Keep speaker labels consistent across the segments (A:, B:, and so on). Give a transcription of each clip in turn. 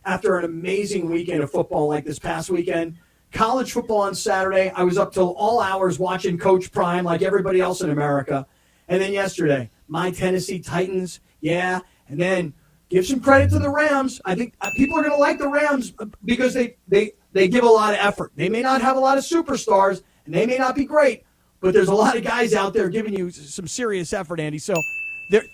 A: after an amazing weekend of football like this past weekend. College football on Saturday, I was up till all hours watching Coach Prime like everybody else in America. And then yesterday, my Tennessee Titans, and then give some credit to the Rams. I think people are going to like the Rams because they give a lot of effort. They may not have a lot of superstars, and they may not be great, but there's a lot of guys out there giving you some serious effort, Andy. So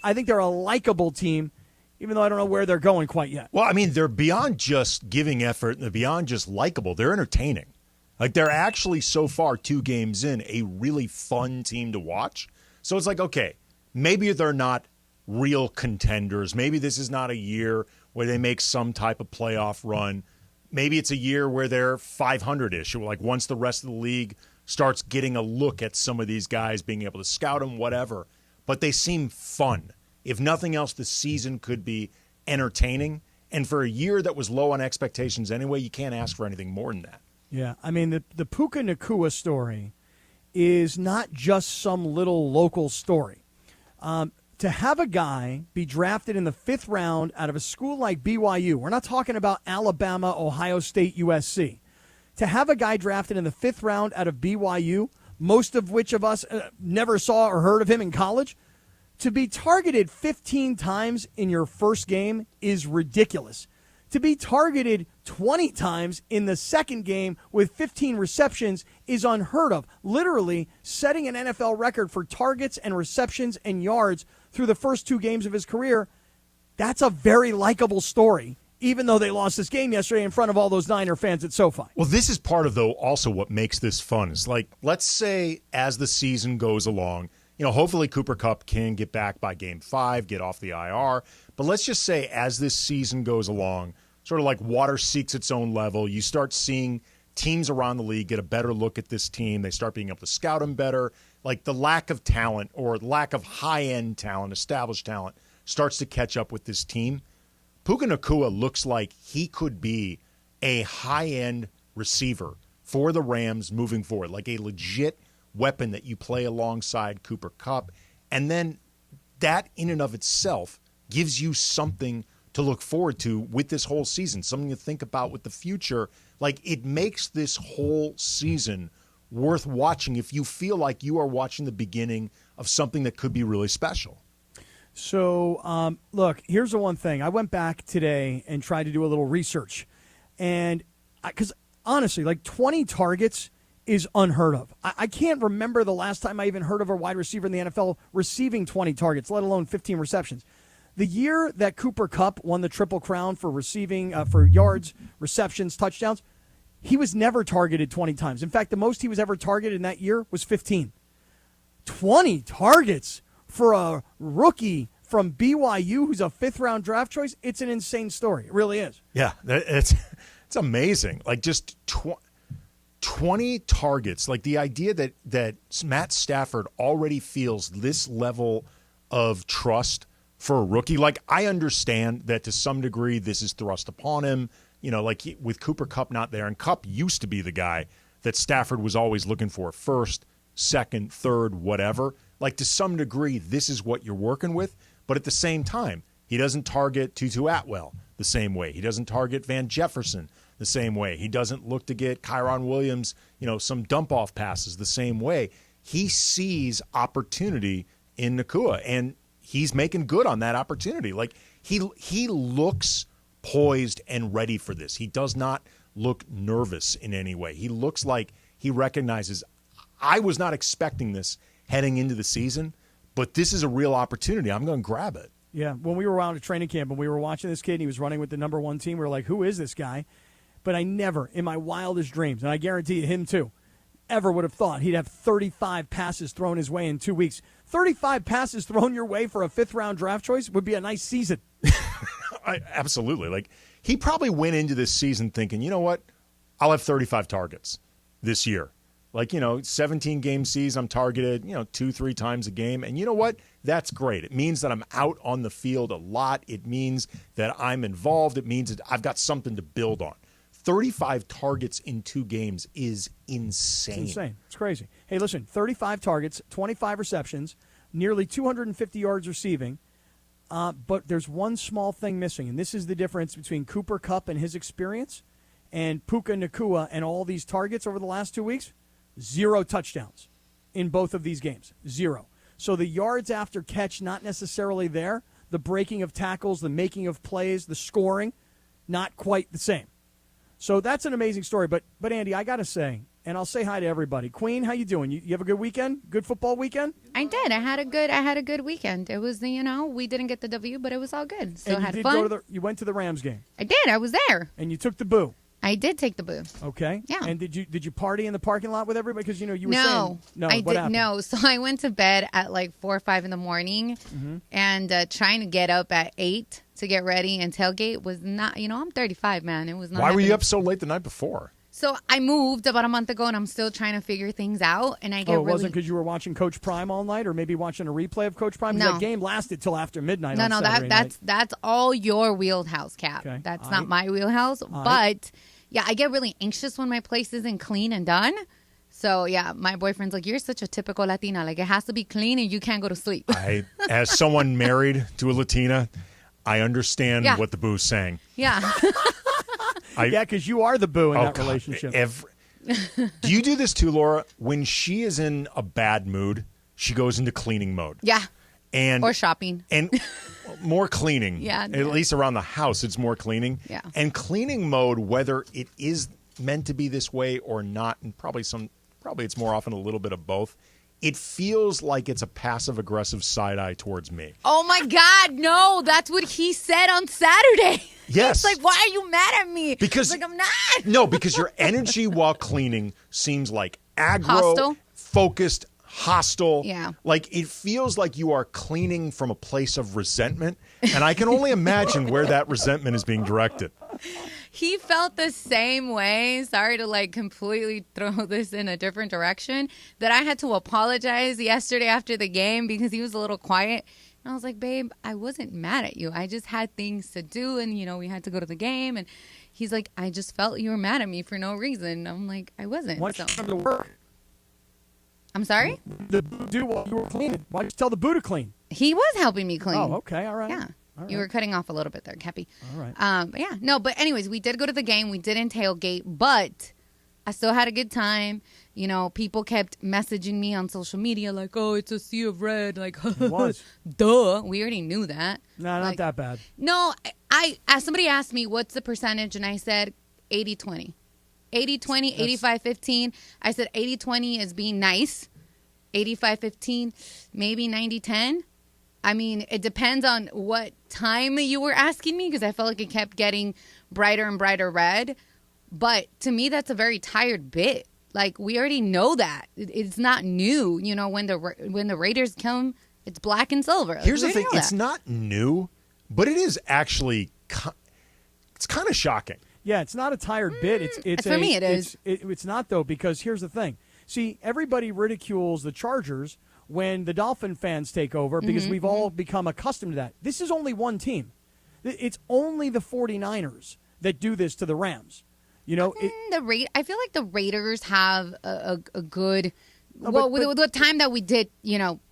A: I think they're a likable team, even though I don't know where they're going quite yet.
B: Well, I mean, they're beyond just giving effort, and they're beyond just likable. They're entertaining. Like, they're actually, so far, 2 games in, a really fun team to watch. So it's like, okay, maybe they're not real contenders. Maybe this is not a year where they make some type of playoff run. Maybe it's a year where they're 500-ish, like once the rest of the league starts getting a look at some of these guys, being able to scout them, whatever. But they seem fun. If nothing else, the season could be entertaining. And for a year that was low on expectations anyway, you can't ask for anything more than that.
A: Yeah, I mean, the Puka Nacua story is not just some little local story. To have a guy be drafted in the 5th round out of a school like BYU, we're not talking about Alabama, Ohio State, USC. To have a guy drafted in the 5th round out of BYU, most of which of us never saw or heard of him in college, to be targeted 15 times in your first game is ridiculous. To be targeted 20 times in the second game with 15 receptions is unheard of. Literally setting an NFL record for targets and receptions and yards through the first 2 games of his career. That's a very likable story, even though they lost this game yesterday in front of all those Niner fans at SoFi.
B: Well, this is part of, though, also what makes this fun. It's like, let's say as the season goes along, hopefully Cooper Kupp can get back by Game 5, get off the IR. But let's just say as this season goes along, sort of like water seeks its own level, you start seeing teams around the league get a better look at this team. They start being able to scout them better. Like the lack of talent or lack of high-end talent, established talent, starts to catch up with this team. Puka Nacua looks like he could be a high-end receiver for the Rams moving forward, like a legit weapon that you play alongside Cooper Kupp. And then that in and of itself gives you something to look forward to with this whole season, something to think about with the future. Like, it makes this whole season worth watching if you feel like you are watching the beginning of something that could be really special.
A: So, look, here's the one thing. I went back today and tried to do a little research. And because honestly, like 20 targets is unheard of. I can't remember the last time I even heard of a wide receiver in the NFL receiving 20 targets, let alone 15 receptions. The year that Cooper Kupp won the Triple Crown for receiving, for yards, receptions, touchdowns, he was never targeted 20 times. In fact, the most he was ever targeted in that year was 15. 20 targets for a rookie from BYU who's a 5th-round draft choice, it's an insane story. It really is.
B: Yeah, it's amazing. Like, just 20 targets. Like, the idea that Matt Stafford already feels this level of trust for a rookie. Like, I understand that to some degree this is thrust upon him, like with Cooper Kupp not there. And Kupp used to be the guy that Stafford was always looking for, first, second, third, whatever. Like, to some degree, this is what you're working with. But at the same time, he doesn't target Tutu Atwell the same way. He doesn't target Van Jefferson the same way. He doesn't look to get Kyron Williams, some dump-off passes the same way. He sees opportunity in Nacua, and he's making good on that opportunity. Like, he looks poised and ready for this. He does not look nervous in any way. He looks like he recognizes, I was not expecting this heading into the season, but this is a real opportunity. I'm going to grab it.
A: Yeah, when we were out at training camp and we were watching this kid and he was running with the number 1 team, we were like, who is this guy? But I never, in my wildest dreams, and I guarantee you him too, ever would have thought he'd have 35 passes thrown his way in 2 weeks. 35 passes thrown your way for a 5th-round draft choice would be a nice season.
B: Absolutely. Like, he probably went into this season thinking, you know what, I'll have 35 targets this year. Like, 17-game season, I'm targeted, 2-3 times a game. And you know what? That's great. It means that I'm out on the field a lot. It means that I'm involved. It means that I've got something to build on. 35 targets in 2 games is insane.
A: It's insane. It's crazy. Hey, listen, 35 targets, 25 receptions, nearly 250 yards receiving. But there's one small thing missing, and this is the difference between Cooper Kupp and his experience and Puka Nacua and all these targets over the last 2 weeks. 0 touchdowns in both of these games. 0. So the yards after catch, not necessarily there. The breaking of tackles, the making of plays, the scoring, not quite the same. So that's an amazing story. But Andy, I got to say, and I'll say hi to everybody. Queen, how you doing? You have a good weekend? Good football weekend?
C: I did. I had a good weekend. It was, we didn't get the W, but it was all good. Still
A: and
C: had fun.
A: You went to the Rams game.
C: I did. I was there.
A: And you took the boo.
C: I did take the boo.
A: Okay.
C: Yeah.
A: And did you party in the parking lot with everybody? Because you were saying no.
C: I
A: What
C: did
A: happened?
C: no. So I went to bed at like 4 or 5 in the morning, and trying to get up at 8 to get ready and tailgate was not. I'm 35, man. It was not.
B: Why were you
C: happening.
B: up so late the night before?
C: So I moved about a month ago, and I'm still trying to figure things out. And I get
A: it wasn't because you were watching Coach Prime all night, or maybe watching a replay of Coach Prime. 'Cause
C: No.
A: That game lasted till after midnight.
C: No,
A: on Saturday night.
C: that's all your wheelhouse, Cap.
A: Okay.
C: That's
A: All
C: not
A: right.
C: my wheelhouse.
A: All right.
C: But yeah, I get really anxious when my place isn't clean and done. So yeah, my boyfriend's like, "You're such a typical Latina. Like, it has to be clean, and you can't go to sleep."
B: As someone married to a Latina, I understand
C: Yeah.
B: what the boo's saying.
C: Yeah.
A: Yeah, because you are the boo in that
B: God,
A: relationship.
B: Do you do this too, Laura? When she is in a bad mood, she goes into cleaning mode.
C: Yeah.
B: And
C: Or shopping.
B: And more cleaning.
C: Yeah.
B: At least around the house, it's more cleaning.
C: Yeah.
B: And cleaning mode, whether it is meant to be this way or not, and probably it's more often a little bit of both. It feels like it's a passive-aggressive side eye towards me.
C: Oh my God, no! That's what he said on Saturday.
B: Yes.
C: It's like, why are you mad at me?
B: Because
C: like, I'm not.
B: No, because your energy while cleaning seems like aggro,
C: Hostile?
B: focused, hostile.
C: Yeah.
B: Like it feels like you are cleaning from a place of resentment, and I can only imagine where that resentment is being directed.
C: He felt the same way. Sorry to completely throw this in a different direction. That I had to apologize yesterday after the game because he was a little quiet. And I was like, babe, I wasn't mad at you. I just had things to do, and we had to go to the game. And he's like, I just felt you were mad at me for no reason. I'm like, I wasn't.
A: Why don't you come to work?
C: I'm sorry?
A: The boo do while you were cleaning. Why don't you tell the boo to clean?
C: He was helping me clean.
A: Oh, okay, all right.
C: Yeah.
A: All right.
C: You were cutting off a little bit there, Kappy.
A: All right.
C: But yeah, no, but anyways, we did go to the game. We didn't tailgate, but I still had a good time. People kept messaging me on social media like, oh, it's a sea of red. Like,
A: It was.
C: duh. We already knew that.
A: No, not that bad.
C: No, somebody asked me, what's the percentage? And I said 80-20. 80-20, 85-15. I said 80-20 is being nice. 85-15, maybe 90-10. I mean, it depends on what time you were asking me because I felt like it kept getting brighter and brighter red. But to me, that's a very tired bit. Like, we already know that. It's not new. When the Raiders come, it's black and silver. Like,
B: Here's the
C: we
B: thing.
C: know that.
B: It's not new, but it is actually it's kind of shocking.
A: Yeah, it's not a tired bit. It's
C: for me, it is.
A: It's not, though, because here's the thing. See, everybody ridicules the Chargers when the Dolphin fans take over because we've all become accustomed to that. This is only one team. It's only the 49ers that do this to the Rams. I
C: feel like the Raiders have a good.
A: No,
C: well,
A: but-
C: with the time that we did,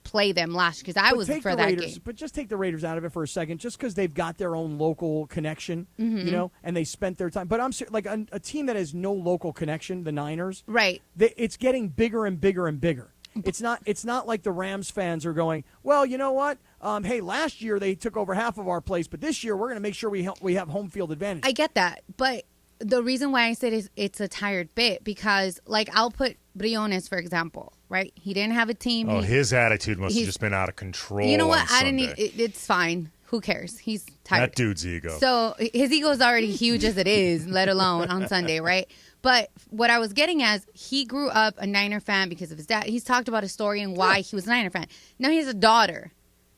C: play them last, because I was
A: take
C: for
A: the
C: that
A: Raiders,
C: game.
A: But just take the Raiders out of it for a second, just because they've got their own local connection, and they spent their time. But I'm like a team that has no local connection, the Niners,
C: Right.
A: It's getting bigger and bigger and bigger. It's not like the Rams fans are going, well, you know what? Hey, last year they took over half of our place, but this year we're going to make sure we have home field advantage.
C: I get that, but the reason why I said is it's a tired bit because, I'll put Briones, for example, right? He didn't have a team.
B: Oh, his attitude must have
C: he's-
B: just been out of control.
C: You know what?
B: on
C: I didn't.
B: Sunday.
C: It's fine. Who cares? He's tired.
B: That dude's ego.
C: So his ego is already huge as it is, let alone on Sunday, right? But what I was getting as he grew up a Niner fan because of his dad. He's talked about his story and why he was a Niner fan. Now he has a daughter.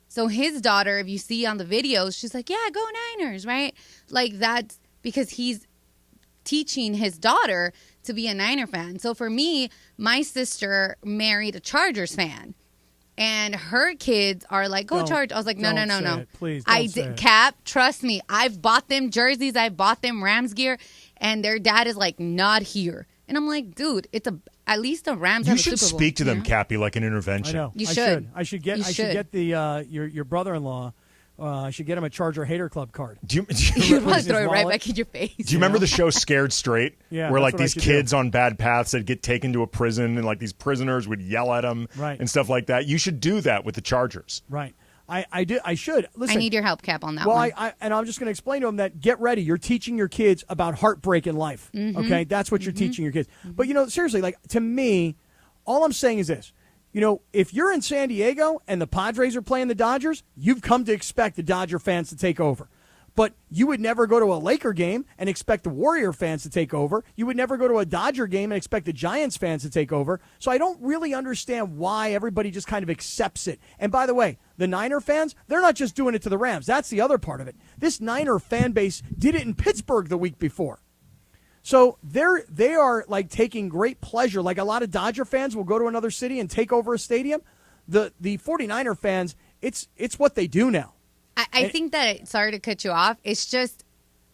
C: So his daughter, if you see on the videos, she's like, yeah, go Niners, right? Like that's because he's teaching his daughter to be a Niner fan. So for me, my sister married a Chargers fan. And her kids are like, go
A: Don't-
C: Chargers. I was like, no.
A: don't say it. Please don't
C: I
A: say
C: did,
A: it.
C: Cap, trust me. I've bought them jerseys. I bought them Rams gear. And their dad is like, not here. And I'm like, dude, at least the Rams
B: you
C: have a
B: should
C: Super Bowl.
B: speak to them,
C: Yeah.
B: Kappy, like an
A: I
B: intervention.
A: know.
C: You
A: I
C: should.
A: I should get.
C: You
A: I should
C: should.
A: get the your brother-in-law I should get him a Charger Hater Club card.
B: Do you
C: You'd want to
A: his
C: throw it right
A: wallet?
C: back in your face.
B: Do you remember the show Scared Straight?
A: Yeah,
B: where
A: that's
B: like
A: what I
B: these
A: should
B: kids
A: do.
B: on bad paths that get taken to a prison and like these prisoners would yell at them
A: Right.
B: and stuff like that. You should do that with the Chargers.
A: Right. I should. Listen,
C: I need your help, Cap, on that
A: well,
C: one.
A: and I'm just going to explain to them that get ready. You're teaching your kids about heartbreak in life.
C: Mm-hmm.
A: Okay, that's what you're teaching your kids. But seriously, like to me, all I'm saying is this. If you're in San Diego and the Padres are playing the Dodgers, you've come to expect the Dodger fans to take over. But you would never go to a Laker game and expect the Warrior fans to take over. You would never go to a Dodger game and expect the Giants fans to take over. So I don't really understand why everybody just kind of accepts it. And by the way, the Niner fans, they're not just doing it to the Rams. That's the other part of it. This Niner fan base did it in Pittsburgh the week before. So they are like taking great pleasure. Like a lot of Dodger fans will go to another city and take over a stadium. The 49er fans, it's what they do now.
C: I think that, sorry to cut you off, it's just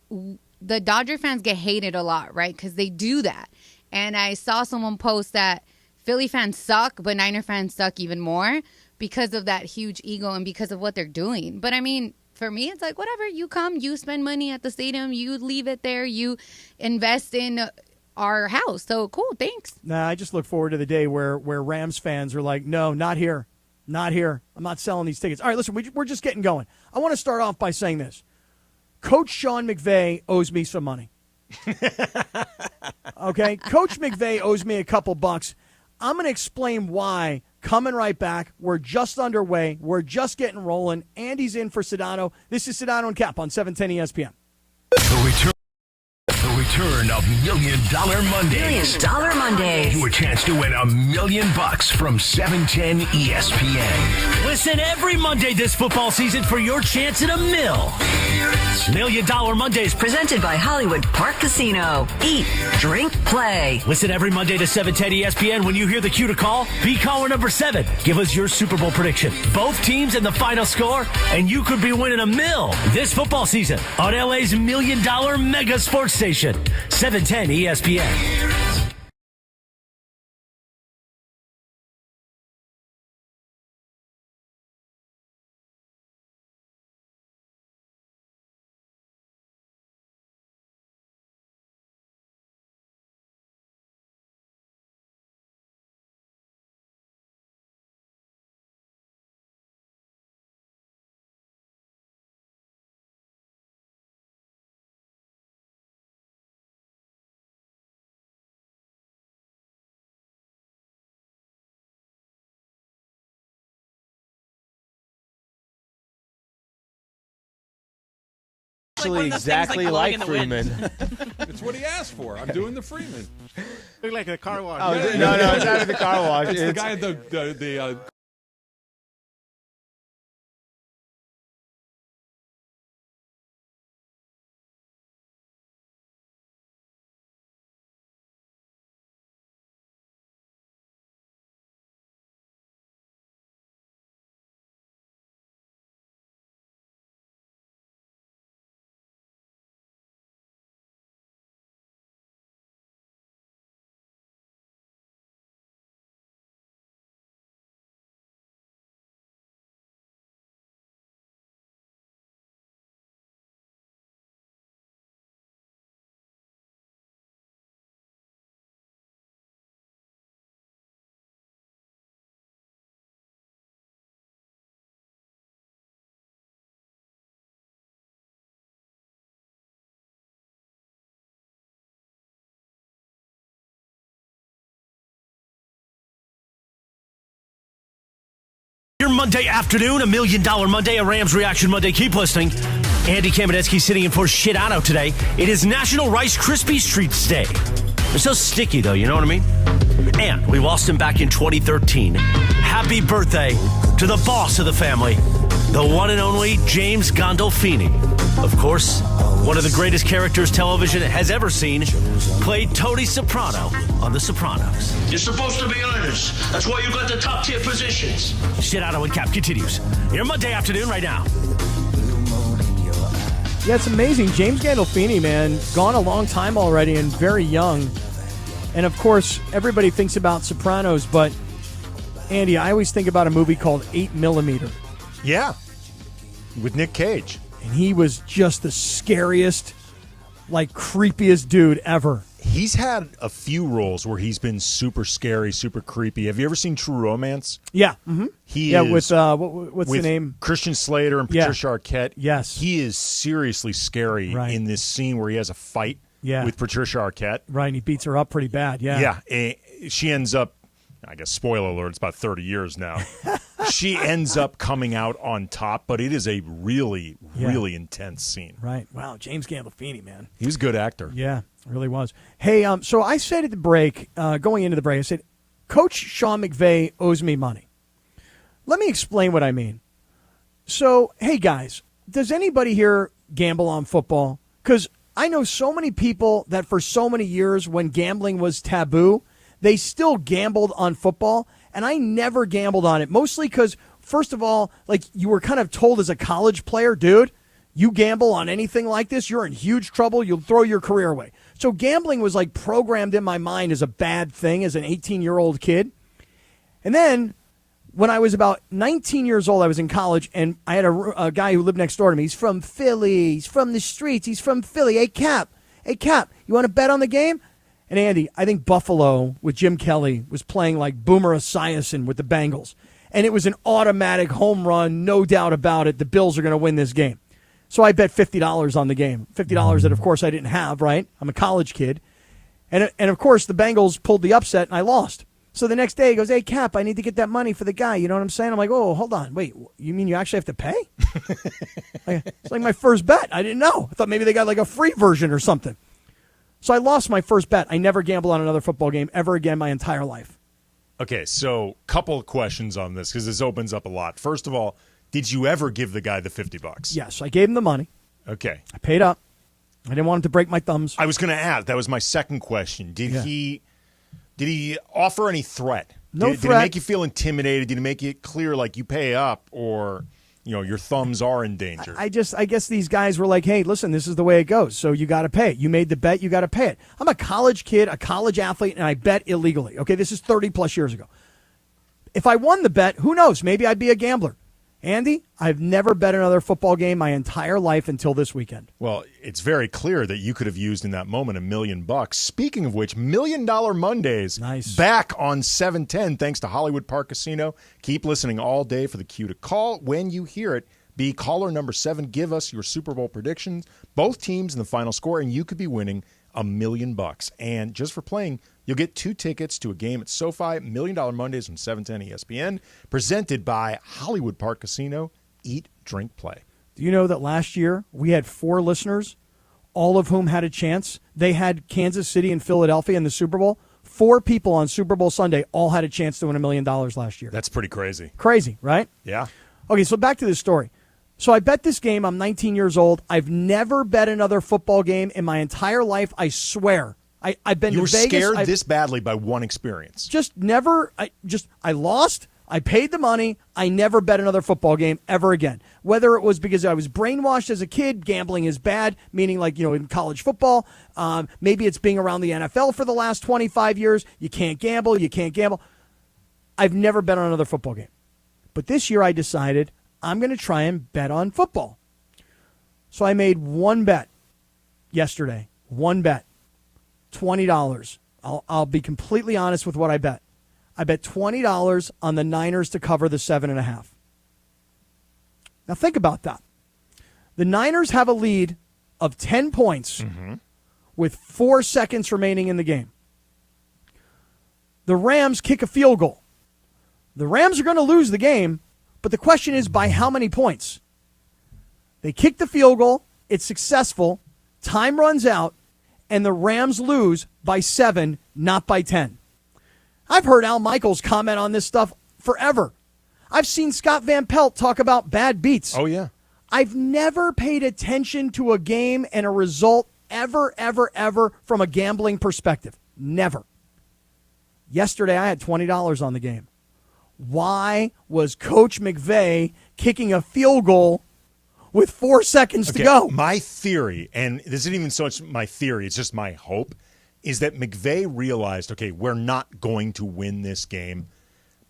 C: the Dodger fans get hated a lot, right? Because they do that. And I saw someone post that Philly fans suck, but Niner fans suck even more because of that huge ego and because of what they're doing. But I mean, for me, it's like, whatever, you come, you spend money at the stadium, you leave it there, you invest in our house. So cool, thanks.
A: Nah, I just look forward to the day where Rams fans are like, no, not here. Not here. I'm not selling these tickets. All right, listen, we're just getting going. I want to start off by saying this. Coach Sean McVay owes me some money. Okay? Coach McVay owes me a couple bucks. I'm going to explain why. Coming right back. We're just underway. We're just getting rolling. Andy's in for Sedano. This is Sedano and Kap on 710 ESPN.
D: The return of Million Dollar Mondays.
E: $1 Million Mondays.
D: Your chance to win $1 million from 710 ESPN.
F: Listen every Monday this football season for your chance at $1 million Mondays.
E: Presented by Hollywood Park Casino. Eat, drink, play.
F: Listen every Monday to 710 ESPN. When you hear the cue to call, be caller number 7. Give us your Super Bowl prediction, both teams and the final score, and you could be winning $1 million this football season on LA's $1 million mega sports station, 710 ESPN.
G: Actually, exactly like Freeman.
H: It's what he asked for. I'm doing the Freeman.
I: Look like a car wash.
G: Oh, no, it's not at the car wash.
H: It's the guy at the
F: Your Monday afternoon, $1 million Monday, a Rams Reaction Monday. Keep listening. Andy Kamenetsky sitting in for Sedano today. It is National Rice Krispies Treats Day. They're so sticky, though, you know what I mean? And we lost him back in 2013. Happy birthday to the boss of the family, the one and only James Gandolfini. Of course, one of the greatest characters television has ever seen, played Tony Soprano on The Sopranos.
J: You're supposed to be honest. That's why you got the top tier positions.
F: Sedano and Kap continues. Your Monday afternoon right now.
A: Yeah, it's amazing. James Gandolfini, man, gone a long time already and very young. And, of course, everybody thinks about Sopranos, but, Andy, I always think about a movie called 8 Millimeter.
B: Yeah. with Nick Cage.
A: And he was just the scariest, creepiest dude ever.
B: He's had a few roles where he's been super scary, super creepy. Have you ever seen True Romance?
A: Yeah. Mm-hmm.
B: He is
A: with what's
B: with
A: the name?
B: Christian Slater and Patricia Arquette.
A: Yes.
B: He is seriously scary in this scene where he has a fight with Patricia Arquette.
A: Right, and he beats her up pretty bad. Yeah.
B: Yeah. She ends up, I guess, spoiler alert, it's about 30 years now. She ends up coming out on top, but it is a really, really intense scene.
A: Right. Wow, James Gandolfini, man.
B: He was a good actor.
A: Yeah, really was. Hey, so I said at the break, going into the break, I said, Coach Sean McVay owes me money. Let me explain what I mean. So, hey, guys, does anybody here gamble on football? Because I know so many people that for so many years when gambling was taboo, they still gambled on football, and I never gambled on it, mostly because, first of all, you were kind of told as a college player, dude, you gamble on anything like this, you're in huge trouble, you'll throw your career away. So gambling was programmed in my mind as a bad thing as an 18-year-old kid. And then when I was about 19 years old, I was in college, and I had a guy who lived next door to me. He's from Philly. He's from the streets. He's from Philly. Hey, Cap, you want to bet on the game? And Andy, I think Buffalo with Jim Kelly was playing like Boomer Esiason with the Bengals. And it was an automatic home run, no doubt about it. The Bills are going to win this game. So I bet $50 on the game. $50 that, of course, I didn't have, right? I'm a college kid. And of course, the Bengals pulled the upset, and I lost. So the next day, he goes, hey, Cap, I need to get that money for the guy. You know what I'm saying? I'm like, oh, hold on. Wait, you mean you actually have to pay? It's like my first bet. I didn't know. I thought maybe they got a free version or something. So I lost my first bet. I never gamble on another football game ever again my entire life.
B: Okay, so couple of questions on this because this opens up a lot. First of all, did you ever give the guy the $50?
A: Yes, I gave him the money.
B: Okay.
A: I paid up. I didn't want him to break my thumbs.
B: I was going to ask. That was my second question. Did he offer any threat?
A: No
B: threat. Did it make you feel intimidated? Did it make it clear you pay up or your thumbs are in danger?
A: I guess these guys were like, hey, listen, this is the way it goes. So you got to pay it. You made the bet. You got to pay it. I'm a college kid, a college athlete, and I bet illegally. Okay, this is 30 plus years ago. If I won the bet, who knows? Maybe I'd be a gambler. Andy, I've never bet another football game my entire life until this weekend.
B: Well, it's very clear that you could have used in that moment $1 million. Speaking of which, $1 Million Mondays back on 710 thanks to Hollywood Park Casino. Keep listening all day for the cue to call. When you hear it, be caller number 7. Give us your Super Bowl predictions, both teams and the final score, and you could be winning $1 million. And just for playing, you'll get 2 tickets to a game at SoFi. $1 Million Mondays on 710 ESPN, presented by Hollywood Park Casino. Eat, drink, play.
A: Do you know that last year we had 4 listeners, all of whom had a chance? They had Kansas City and Philadelphia in the Super Bowl. 4 people on Super Bowl Sunday all had a chance to win $1 million last year.
B: That's pretty crazy.
A: Crazy, right?
B: Yeah.
A: Okay, so back to this story. So I bet this game. I'm 19 years old. I've never bet another football game in my entire life. I swear. I've been to Vegas.
B: You were scared this badly by one experience.
A: Just never. I lost. I paid the money. I never bet another football game ever again. Whether it was because I was brainwashed as a kid, gambling is bad, meaning in college football. Maybe it's being around the NFL for the last 25 years. You can't gamble. You can't gamble. I've never bet on another football game. But this year I decided I'm going to try and bet on football. So I made one bet yesterday. One bet. $20. I'll be completely honest with what I bet. I bet $20 on the Niners to cover the 7.5. Now think about that. The Niners have a lead of 10 points with 4 seconds remaining in the game. The Rams kick a field goal. The Rams are going to lose the game, but the question is by how many points? They kick the field goal. It's successful. Time runs out. And the Rams lose by 7, not by 10. I've heard Al Michaels comment on this stuff forever. I've seen Scott Van Pelt talk about bad beats.
B: Oh, yeah.
A: I've never paid attention to a game and a result ever from a gambling perspective. Never. Yesterday, I had $20 on the game. Why was Coach McVay kicking a field goal with 4 seconds to go?
B: My theory, and this isn't even so much my theory, it's just my hope, is that McVay realized, okay, we're not going to win this game,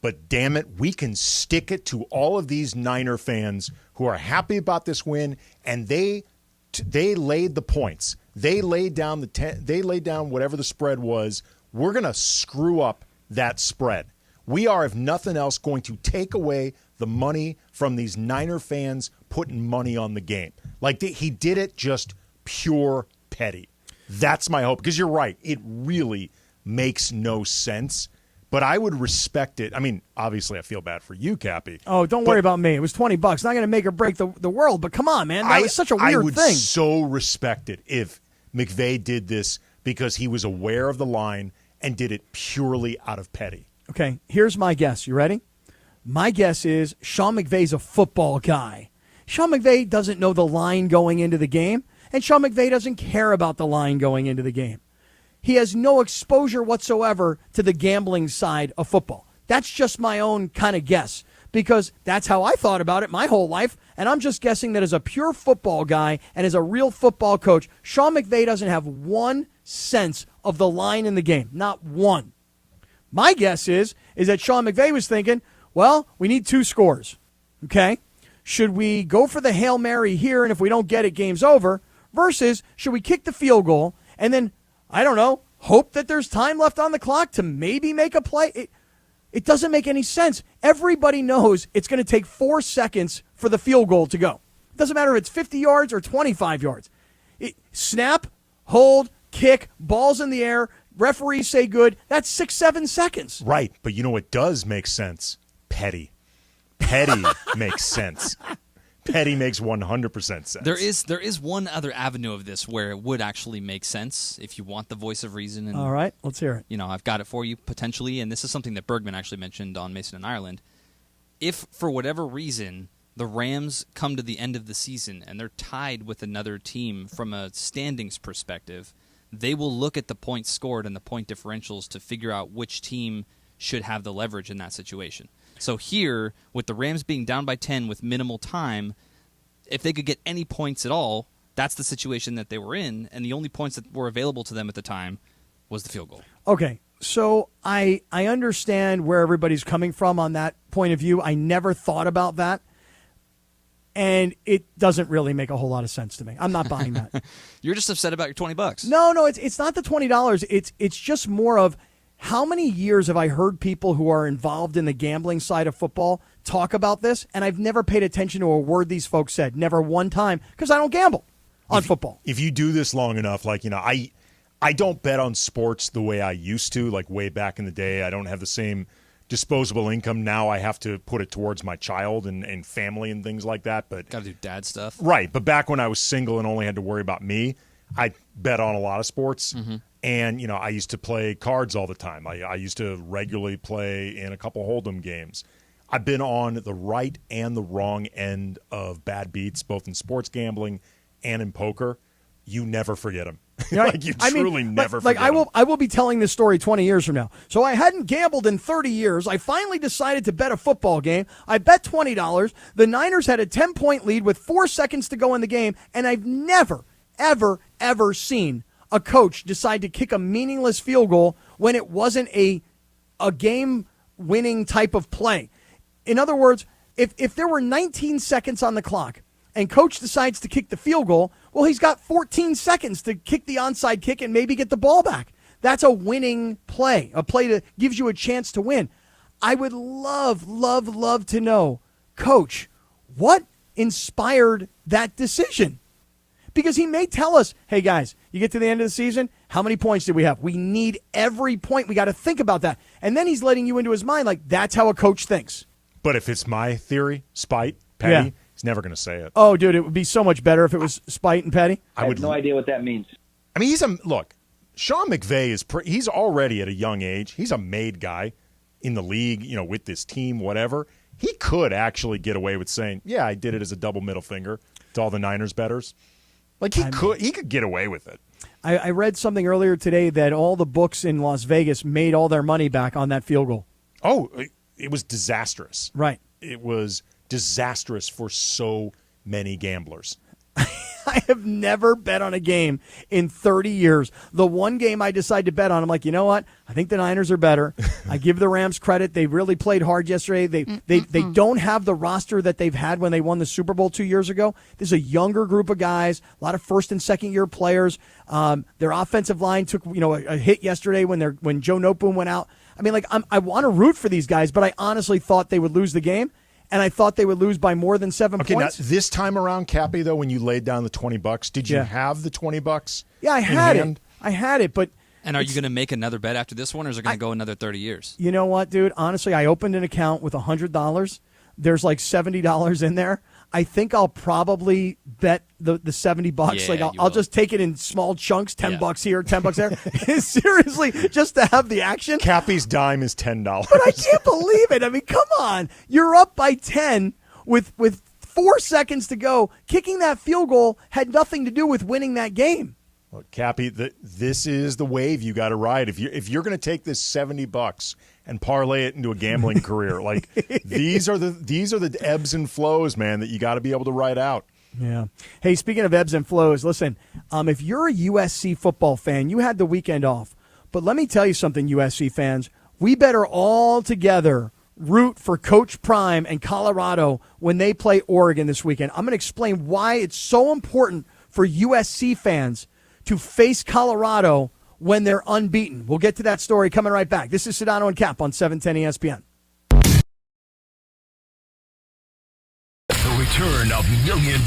B: but damn it, we can stick it to all of these Niner fans who are happy about this win, and they laid the points. They laid down whatever the spread was. We're going to screw up that spread. We are, if nothing else, going to take away the money from these Niner fans putting money on the game. Like he did it just pure petty. That's my hope, because you're right. It really makes no sense. But I would respect it. I mean, obviously, I feel bad for you, Kappy.
A: Oh, don't worry about me. It was $20. Not going to make or break the world. But come on, man. That was such a weird thing.
B: I would so respect it if McVay did this because he was aware of the line and did it purely out of petty.
A: Okay, here's my guess. You ready? My guess is Sean McVay's a football guy. Sean McVay doesn't know the line going into the game, and Sean McVay doesn't care about the line going into the game. He has no exposure whatsoever to the gambling side of football. That's just my own kind of guess, because that's how I thought about it my whole life, and I'm just guessing that as a pure football guy and as a real football coach, Sean McVay doesn't have 1 sense of the line in the game, not one. My guess is that Sean McVay was thinking, well, we need 2 scores, okay? Should we go for the Hail Mary here, and if we don't get it, game's over, versus should we kick the field goal and then, I don't know, hope that there's time left on the clock to maybe make a play? It doesn't make any sense. Everybody knows it's going to take 4 seconds for the field goal to go. It doesn't matter if it's 50 yards or 25 yards. Snap, hold, kick, ball's in the air, referees say good. That's 6-7 seconds.
B: Right, but you know what does make sense? Petty. Petty makes sense. Petty makes 100% sense.
K: There is one other avenue of this where it would actually make sense if you want the voice of reason. And,
A: all right, let's hear it.
K: You know, I've got it for you potentially, and this is something that Bergman actually mentioned on Mason and Ireland. If for whatever reason the Rams come to the end of the season and they're tied with another team from a standings perspective, they will look at the points scored and the point differentials to figure out which team should have the leverage in that situation. So here, with the Rams being down by 10 with minimal time, if they could get any points at all, that's the situation that they were in, and the only points that were available to them at the time was the field goal.
A: Okay, so I understand where everybody's coming from on that point of view. I never thought about that, and it doesn't really make a whole lot of sense to me. I'm not buying that.
K: You're just upset about your $20.
A: No, it's not the $20. It's just more of, how many years have I heard people who are involved in the gambling side of football talk about this, and I've never paid attention to a word these folks said. Never one time, because I don't gamble on football.
B: If you do this long enough, like, you know, I don't bet on sports the way I used to, like way back in the day. I don't have the same disposable income now. I have to put it towards my child and family and things like that. But
K: got to do dad stuff.
B: Right, but back when I was single and only had to worry about me, I bet on a lot of sports. Mm-hmm. And, you know, I used to play cards all the time. I used to regularly play in a couple Hold'em games. I've been on the right and the wrong end of bad beats, both in sports gambling and in poker. You never forget them. Like, you truly never forget them.
A: I will be telling this story 20 years from now. So I hadn't gambled in 30 years. I finally decided to bet a football game. I bet $20. The Niners had a 10-point lead with 4 seconds to go in the game, and I've never, ever, ever seen a coach decide to kick a meaningless field goal when it wasn't a game-winning type of play. In other words, if there were 19 seconds on the clock and coach decides to kick the field goal, well, he's got 14 seconds to kick the onside kick and maybe get the ball back. That's a winning play, a play that gives you a chance to win. I would love, love, love to know, Coach, what inspired that decision? Because he may tell us, hey, guys, you get to the end of the season, how many points did we have? We need every point. We got to think about that. And then he's letting you into his mind like that's how a coach thinks.
B: But if it's my theory, spite, petty, he's never going to say it.
A: Oh, dude, it would be so much better if it was spite and petty.
L: I have no idea what that means.
B: I mean, look, Sean McVay he's already at a young age. He's a made guy in the league, you know, with this team, whatever. He could actually get away with saying, yeah, I did it as a double middle finger to all the Niners bettors. Like, he could get away with it.
A: I read something earlier today that all the books in Las Vegas made all their money back on that field goal.
B: Oh, it was disastrous.
A: Right.
B: It was disastrous for so many gamblers.
A: I have never bet on a game in 30 years. The one game I decided to bet on, I'm like, you know what? I think the Niners are better. I give the Rams credit. They really played hard yesterday. They don't have the roster that they've had when they won the Super Bowl 2 years ago. This is a younger group of guys, a lot of first and second year players. Their offensive line took a hit yesterday when Joe Noteboom went out. I mean, like I want to root for these guys, but I honestly thought they would lose the game. And I thought they would lose by more than 7 points.
B: Now, this time around, Kappy, though, when you laid down the $20, did you have the $20?
A: Yeah, I had it. I had it, but.
K: And are you going to make another bet after this one, or is it going to go another 30 years?
A: You know what, dude? Honestly, I opened an account with $100. There's like $70 in there. I think I'll probably bet the $70.
K: Yeah,
A: like I'll just take it in small chunks, $10 here, $10 there. Seriously, just to have the action.
B: Kappy's dime is $10.
A: But I can't believe it. I mean, come on. You're up by 10 with 4 seconds to go. Kicking that field goal had nothing to do with winning that game.
B: Well, Kappy, this is the wave you got to ride. If you're going to take this $70 and parlay it into a gambling career, like these are the ebbs and flows, man, that you got to be able to ride out.
A: Yeah. Hey, speaking of ebbs and flows, listen, if you're a USC football fan, you had the weekend off. But let me tell you something, USC fans. We better all together root for Coach Prime and Colorado when they play Oregon this weekend. I'm going to explain why it's so important for USC fans to face Colorado when they're unbeaten. We'll get to that story coming right back. This is Sedano and Kap on 710 ESPN.
D: The return of $1 Million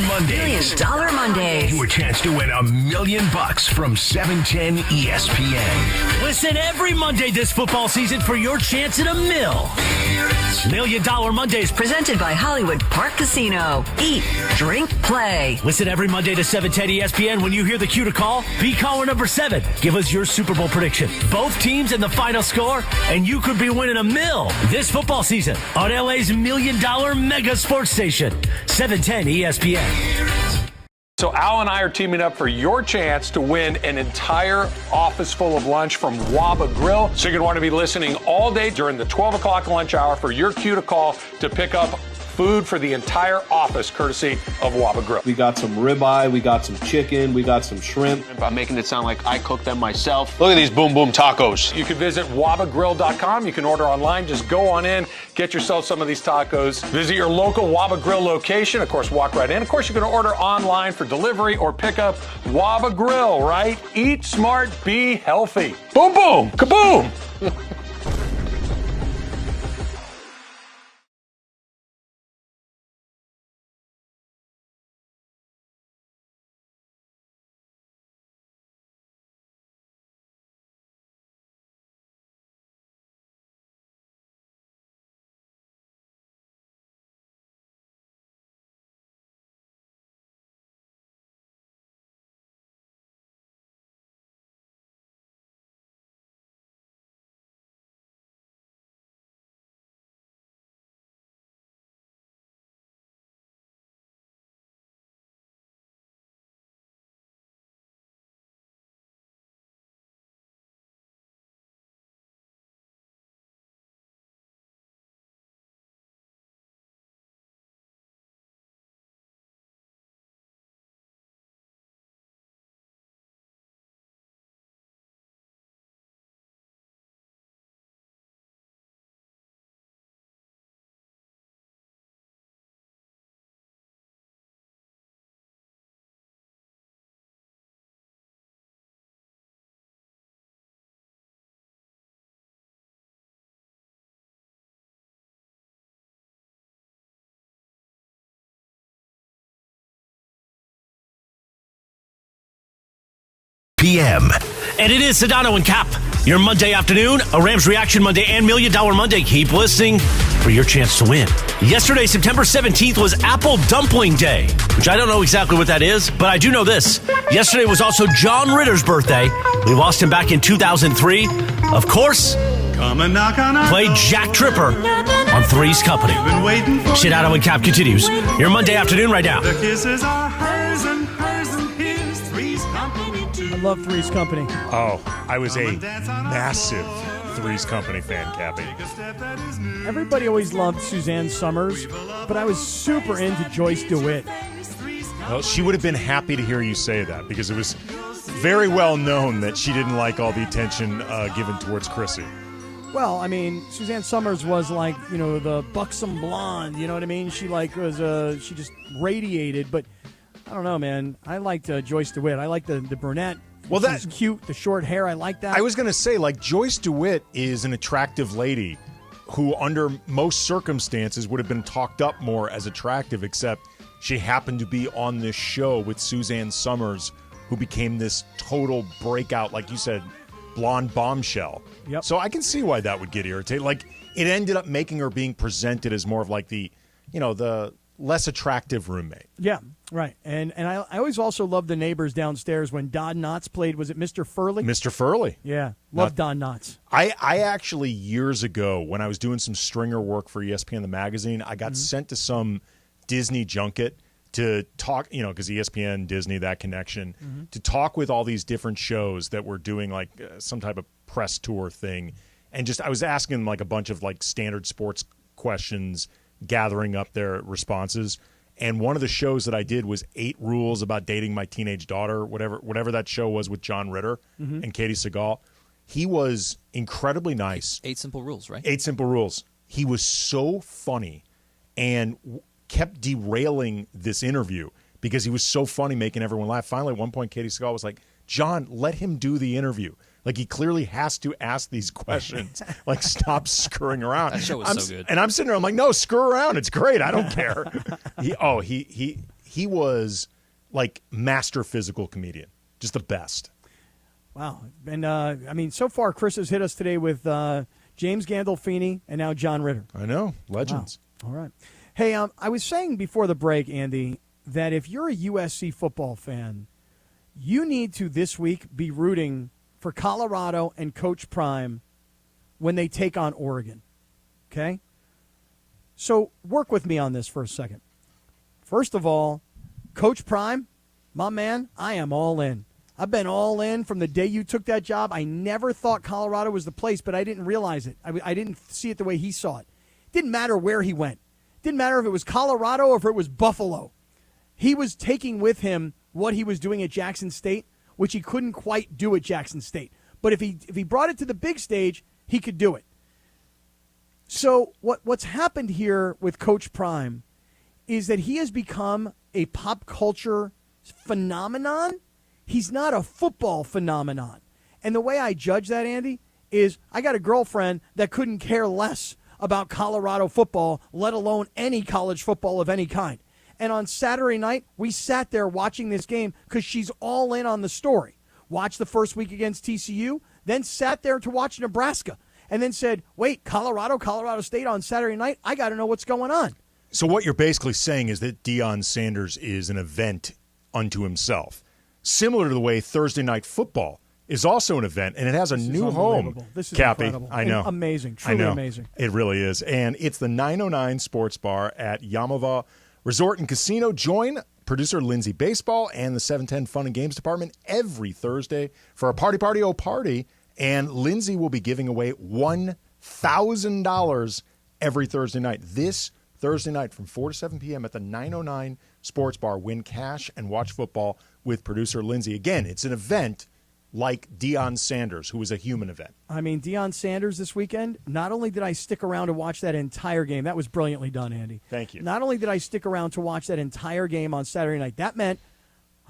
D: Mondays.
E: $1 Million Mondays.
D: Your chance to win $1 million from 710 ESPN.
F: Listen every Monday this football season for your chance at $1 million. $1 Million Mondays.
E: Presented by Hollywood Park Casino. Eat, drink, play.
F: Listen every Monday to 710 ESPN. When you hear the cue to call, be caller number 7. Give us your Super Bowl prediction, both teams and the final score, and you could be winning $1 million this football season on LA's $1 million mega sports station, 710 ESPN.
L: So Al and I are teaming up for your chance to win an entire office full of lunch from Waba Grill. So you're going to want to be listening all day during the 12 o'clock lunch hour for your cue to call to pick up food for the entire office, courtesy of Waba Grill.
M: We got some ribeye, we got some chicken, we got some shrimp.
N: I'm making it sound like I cook them myself. Look at these boom boom tacos.
L: You can visit wabagrill.com. You can order online. Just go on in, get yourself some of these tacos. Visit your local Waba Grill location. Of course, walk right in. Of course, you can order online for delivery or pickup. Waba Grill, right? Eat smart, be healthy. Boom boom, kaboom.
F: PM. And it is Sedano and Kap. Your Monday afternoon, a Rams Reaction Monday and $1 Million Monday. Keep listening for your chance to win. Yesterday, September 17th, was Apple Dumpling Day, which I don't know exactly what that is, but I do know this. Yesterday was also John Ritter's birthday. We lost him back in 2003. Of course, played Jack Tripper on Three's Company. Sedano and Kap continues. Your Monday afternoon right now.
A: I love Three's Company.
B: Oh, I was a massive Three's Company fan, Kappy.
A: Everybody always loved Suzanne Summers, but I was super into Joyce DeWitt.
B: Well, she would have been happy to hear you say that because it was very well known that she didn't like all the attention given towards Chrissy.
A: Well, I mean, Suzanne Summers was like, the buxom blonde. You know what I mean? She she just radiated. But I don't know, man. I liked Joyce DeWitt. I like the brunette.
B: Well,
A: that's cute. The short hair, I like that.
B: I was going to say, Joyce DeWitt is an attractive lady who, under most circumstances, would have been talked up more as attractive, except she happened to be on this show with Suzanne Summers, who became this total breakout, like you said, blonde bombshell.
A: Yep.
B: So I can see why that would get irritated. It ended up making her being presented as more of the less attractive roommate.
A: Yeah, right. And I always also loved the neighbors downstairs when Don Knotts played. Was it Mr. Furley?
B: Mr. Furley.
A: Yeah, loved Don Knotts.
B: I actually, years ago, when I was doing some stringer work for ESPN, the magazine, I got sent to some Disney junket to talk, because ESPN, Disney, that connection, to talk with all these different shows that were doing some type of press tour thing. And I was asking them a bunch of standard sports questions, gathering up their responses. And one of the shows that I did was 8 Rules About Dating My Teenage Daughter, whatever that show was with John Ritter and Katie Seagal. He was incredibly nice.
K: 8 Simple Rules, right?
B: 8 Simple Rules. He was so funny and kept derailing this interview because he was so funny, making everyone laugh. Finally, at one point, Katie Seagal was like, John, let him do the interview. He clearly has to ask these questions. Stop screwing around.
K: That show was so good.
B: And I'm sitting there, I'm like, no, screw around. It's great. I don't care. He was master physical comedian. Just the best.
A: Wow. And, so far, Chris has hit us today with James Gandolfini and now John Ritter.
B: I know. Legends.
A: Wow. All right. Hey, I was saying before the break, Andy, that if you're a USC football fan, you need to this week be rooting for Colorado and Coach Prime when they take on Oregon. Okay? So work with me on this for a second. First of all, Coach Prime, my man, I am all in. I've been all in from the day you took that job. I never thought Colorado was the place, but I didn't realize it. I didn't see it the way he saw it. Didn't matter where he went. Didn't matter if it was Colorado or if it was Buffalo. He was taking with him what he was doing at Jackson State, which he couldn't quite do at Jackson State. But if he brought it to the big stage, he could do it. So what's happened here with Coach Prime is that he has become a pop culture phenomenon. He's not a football phenomenon. And the way I judge that, Andy, is I got a girlfriend that couldn't care less about Colorado football, let alone any college football of any kind. And on Saturday night, we sat there watching this game because she's all in on the story. Watched the first week against TCU, then sat there to watch Nebraska, and then said, wait, Colorado State on Saturday night? I got to know what's going on.
B: So what you're basically saying is that Deion Sanders is an event unto himself, similar to the way Thursday Night Football is also an event, and it has a new home.
A: This is
B: Kappy,
A: incredible.
B: I know.
A: Amazing. Truly amazing.
B: It really is. And it's the 909 Sports Bar at Yamava Resort and Casino. Join producer Lindsay Baseball and the 710 Fun and Games Department every Thursday for a party. And Lindsay will be giving away $1,000 every Thursday night. This Thursday night from 4 to 7 p.m. at the 909 Sports Bar. Win cash and watch football with producer Lindsay. Again, it's an event like Deion Sanders, who was a human event.
A: I mean, Deion Sanders this weekend, not only did I stick around to watch that entire game, that was brilliantly done, Andy.
B: Thank you.
A: Not only did I stick around to watch that entire game on Saturday night, that meant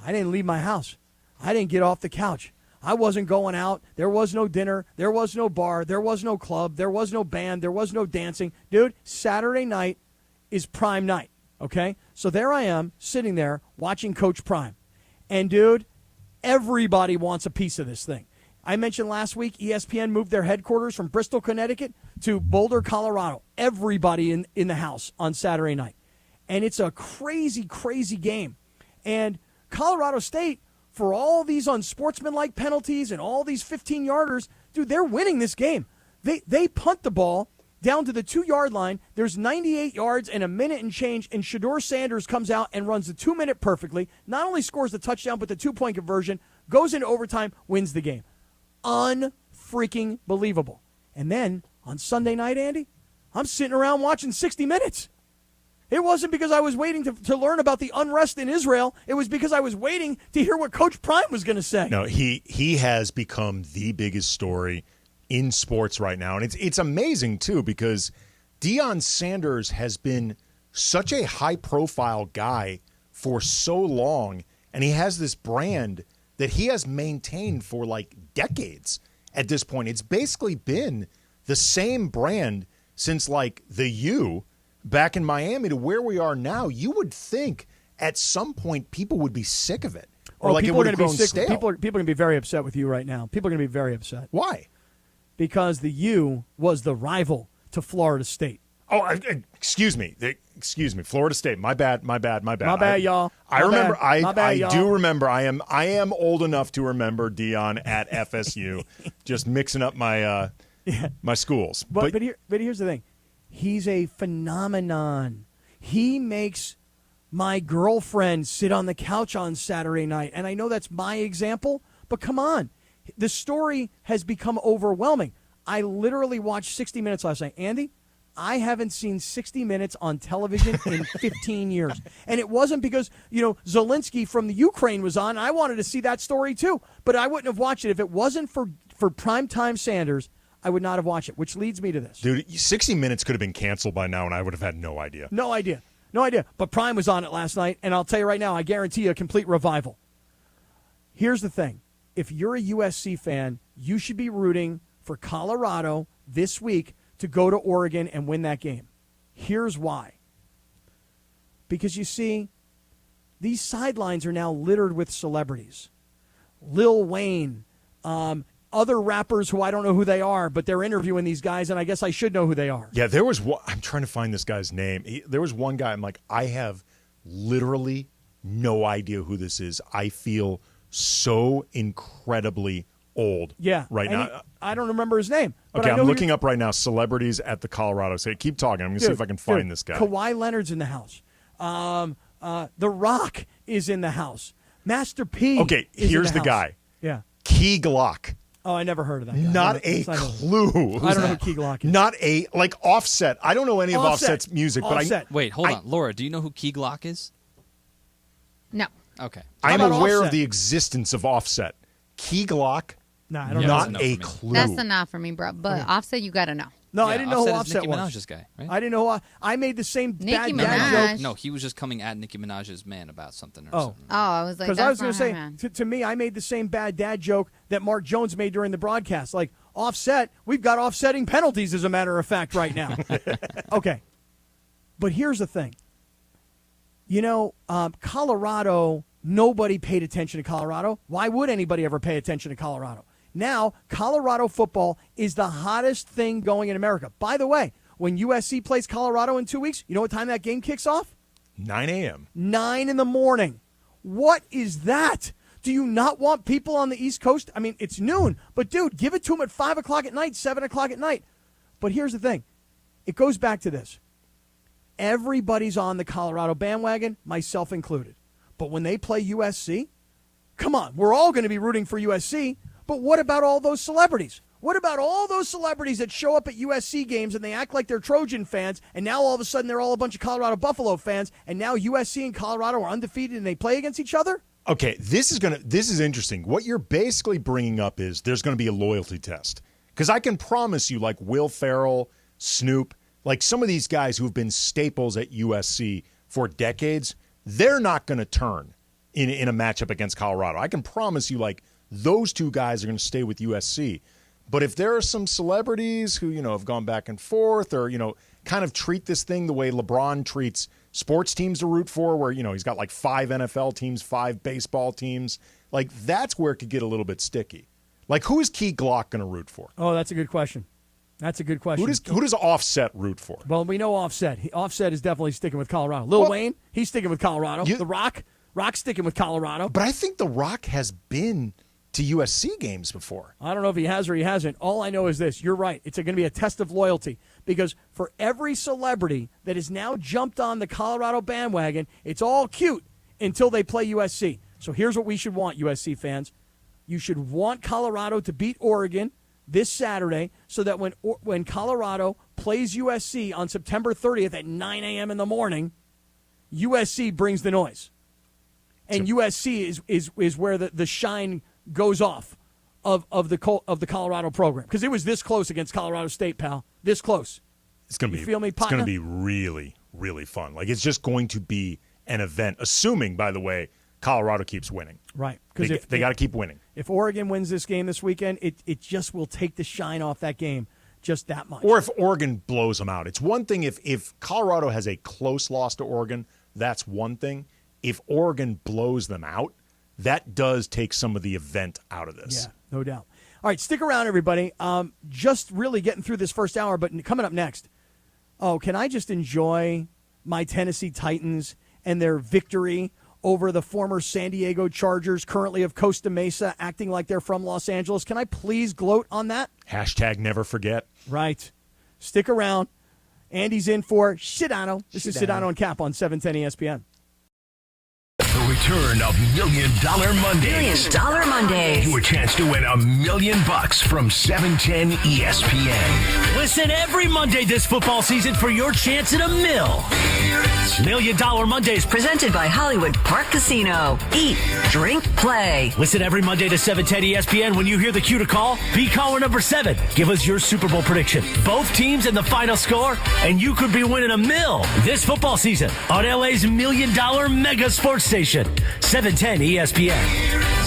A: I didn't leave my house. I didn't get off the couch. I wasn't going out. There was no dinner. There was no bar. There was no club. There was no band. There was no dancing. Dude, Saturday night is prime night, okay? So there I am sitting there watching Coach Prime. And, dude, everybody wants a piece of this thing. I mentioned last week ESPN moved their headquarters from Bristol, Connecticut to Boulder, Colorado. Everybody in the house on Saturday night. And it's a crazy, crazy game. And Colorado State, for all these unsportsmanlike penalties and all these 15-yarders, dude, they're winning this game. They punt the ball down to the 2-yard line. There's 98 yards and a minute and change, and Shedeur Sanders comes out and runs the 2-minute perfectly. Not only scores the touchdown, but the 2-point conversion, goes into overtime, wins the game. Unfreaking believable. And then on Sunday night, Andy, I'm sitting around watching 60 Minutes. It wasn't because I was waiting to learn about the unrest in Israel. It was because I was waiting to hear what Coach Prime was going to say.
B: No, he has become the biggest story in sports right now. And it's amazing, too, because Deion Sanders has been such a high-profile guy for so long, and he has this brand that he has maintained for, like, decades at this point. It's basically been the same brand since, like, the U back in Miami to where we are now. You would think at some point people would be sick of it. Or like it would have grown stale.
A: People are going to be very upset with you right now. People are going to be very upset.
B: Why?
A: Because the U was the rival to Florida State.
B: Oh, excuse me. Florida State. My bad,
A: My bad, y'all.
B: I remember.
A: My bad,
B: I do remember. I am old enough to remember Deion at FSU, just mixing up my my schools.
A: But here's the thing. He's a phenomenon. He makes my girlfriend sit on the couch on Saturday night. And I know that's my example, but come on. The story has become overwhelming. I literally watched 60 Minutes last night. Andy, I haven't seen 60 Minutes on television in 15 years. And it wasn't because, Zelensky from the Ukraine was on. I wanted to see that story too. But I wouldn't have watched it if it wasn't for primetime Sanders. I would not have watched it, which leads me to this.
B: Dude, 60 Minutes could have been canceled by now, and I would have had no idea.
A: No idea. But Prime was on it last night, and I'll tell you right now, I guarantee you a complete revival. Here's the thing. If you're a USC fan, you should be rooting for Colorado this week to go to Oregon and win that game. Here's why. Because you see, these sidelines are now littered with celebrities. Lil Wayne, other rappers who I don't know who they are, but they're interviewing these guys, and I guess I should know who they are.
B: Yeah, there was one. I'm trying to find this guy's name. There was one guy, I'm like, I have literally no idea who this is. I feel so incredibly old right now.
A: I don't remember his name. But
B: okay, I'm looking up right now celebrities at the Colorado State. Keep talking. I'm going to see if I can find this guy.
A: Kawhi Leonard's in the house. The Rock is in the house. Master P.
B: Okay, here's the guy.
A: Yeah.
B: Key Glock.
A: Oh, I never heard of that guy.
B: Not a clue.
A: I don't know who Key Glock is.
B: Not a, like, Offset. I don't know any of Offset's music.
A: Offset.
B: But
K: Wait, hold on. Laura, do you know who Key Glock is?
C: No.
K: Okay.
B: I'm aware of the existence of Offset. Key Glock,
A: no, I don't know.
B: Not a clue.
C: That's enough for me, bro. But Offset, you got to know.
A: No, I didn't know who Offset
K: Nicki
A: was.
K: Minaj's guy, right?
A: I didn't know. I made the same
C: Nicki
A: bad
C: Minaj.
A: joke.
K: No, he was just coming at Nicki Minaj's man about something or something.
C: Oh, I was like,
A: because I was going to say, to me, I made the same bad dad joke that Mark Jones made during the broadcast. Like, Offset, we've got offsetting penalties, as a matter of fact, right now. Okay. But here's the thing. Colorado, nobody paid attention to Colorado. Why would anybody ever pay attention to Colorado? Now, Colorado football is the hottest thing going in America. By the way, when USC plays Colorado in 2 weeks, you know what time that game kicks off?
B: 9 a.m.
A: 9 in the morning. What is that? Do you not want people on the East Coast? I mean, it's noon, but dude, give it to them at 5 o'clock at night, 7 o'clock at night. But here's the thing. It goes back to this. Everybody's on the Colorado bandwagon, myself included. But when they play USC, come on, we're all going to be rooting for USC. But what about all those celebrities? What about all those celebrities that show up at USC games and they act like they're Trojan fans, and now all of a sudden they're all a bunch of Colorado Buffalo fans, and now USC and Colorado are undefeated and they play against each other?
B: Okay, this is interesting. What you're basically bringing up is there's going to be a loyalty test. Because I can promise you, like Will Ferrell, Snoop, like some of these guys who've been staples at USC for decades, they're not going to turn in a matchup against Colorado. I can promise you, like, those two guys are going to stay with USC. But if there are some celebrities who, have gone back and forth or, kind of treat this thing the way LeBron treats sports teams to root for, where, he's got like 5 NFL teams, 5 baseball teams, like that's where it could get a little bit sticky. Like, who is Key Glock going to root for?
A: Oh, that's a good question. That's a good question.
B: Who does Offset root for?
A: Well, we know Offset. Offset is definitely sticking with Colorado. Lil Wayne, he's sticking with Colorado. The Rock's sticking with Colorado.
B: But I think The Rock has been to USC games before.
A: I don't know if he has or he hasn't. All I know is this. You're right. It's going to be a test of loyalty because for every celebrity that has now jumped on the Colorado bandwagon, it's all cute until they play USC. So here's what we should want, USC fans. You should want Colorado to beat Oregon this Saturday so that when Colorado plays USC on September 30th at 9 a.m. in the morning, USC brings the noise. And USC is where the shine goes off of the Colorado program. Because it was this close against Colorado State, pal. This close.
B: It's going to be,
A: feel me,
B: it's going to be really, really fun. Like, it's just going to be an event, assuming, by the way, Colorado keeps winning.
A: Right.
B: Because they got to keep winning.
A: If Oregon wins this game this weekend, it just will take the shine off that game just that much.
B: Or if Oregon blows them out. It's one thing if Colorado has a close loss to Oregon, that's one thing. If Oregon blows them out, that does take some of the event out of this.
A: Yeah, no doubt. All right, stick around, everybody. Just really getting through this first hour, but coming up next, can I just enjoy my Tennessee Titans and their victory over the former San Diego Chargers, currently of Costa Mesa, acting like they're from Los Angeles? Can I please gloat on that?
B: Hashtag never forget.
A: Right. Stick around. Andy's in for Sedano. This is Sedano and Kap on 710 ESPN.
D: The return of $1 Million Mondays.
E: $1 Million Mondays.
D: Your chance to win $1 million from 710 ESPN.
F: Listen every Monday this football season for your chance at $1 million. $1 Million Mondays.
E: Presented by Hollywood Park Casino. Eat, drink, play.
F: Listen every Monday to 710 ESPN. When you hear the cue to call, be caller number 7. Give us your Super Bowl prediction. Both teams and the final score, and you could be winning $1 million this football season on LA's $1 Million Mega Sports Station, 710 ESPN.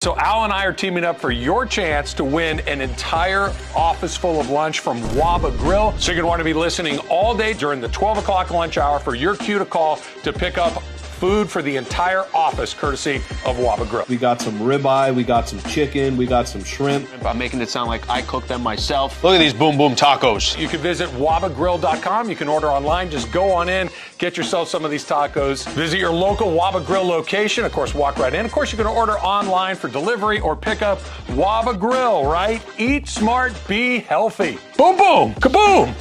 L: So Al and I are teaming up for your chance to win an entire office full of lunch from Waba Grill. So you're going to want to be listening all day during the 12 o'clock lunch hour for your cue to call to pick up food for the entire office, courtesy of Waba Grill.
M: We got some ribeye, we got some chicken, we got some shrimp.
N: I'm making it sound like I cooked them myself. Look at these boom boom tacos.
L: You can visit wabagrill.com. You can order online. Just go on in, get yourself some of these tacos. Visit your local Waba Grill location. Of course, walk right in. Of course, you can order online for delivery or pickup. Waba Grill, right? Eat smart, be healthy. Boom boom, kaboom.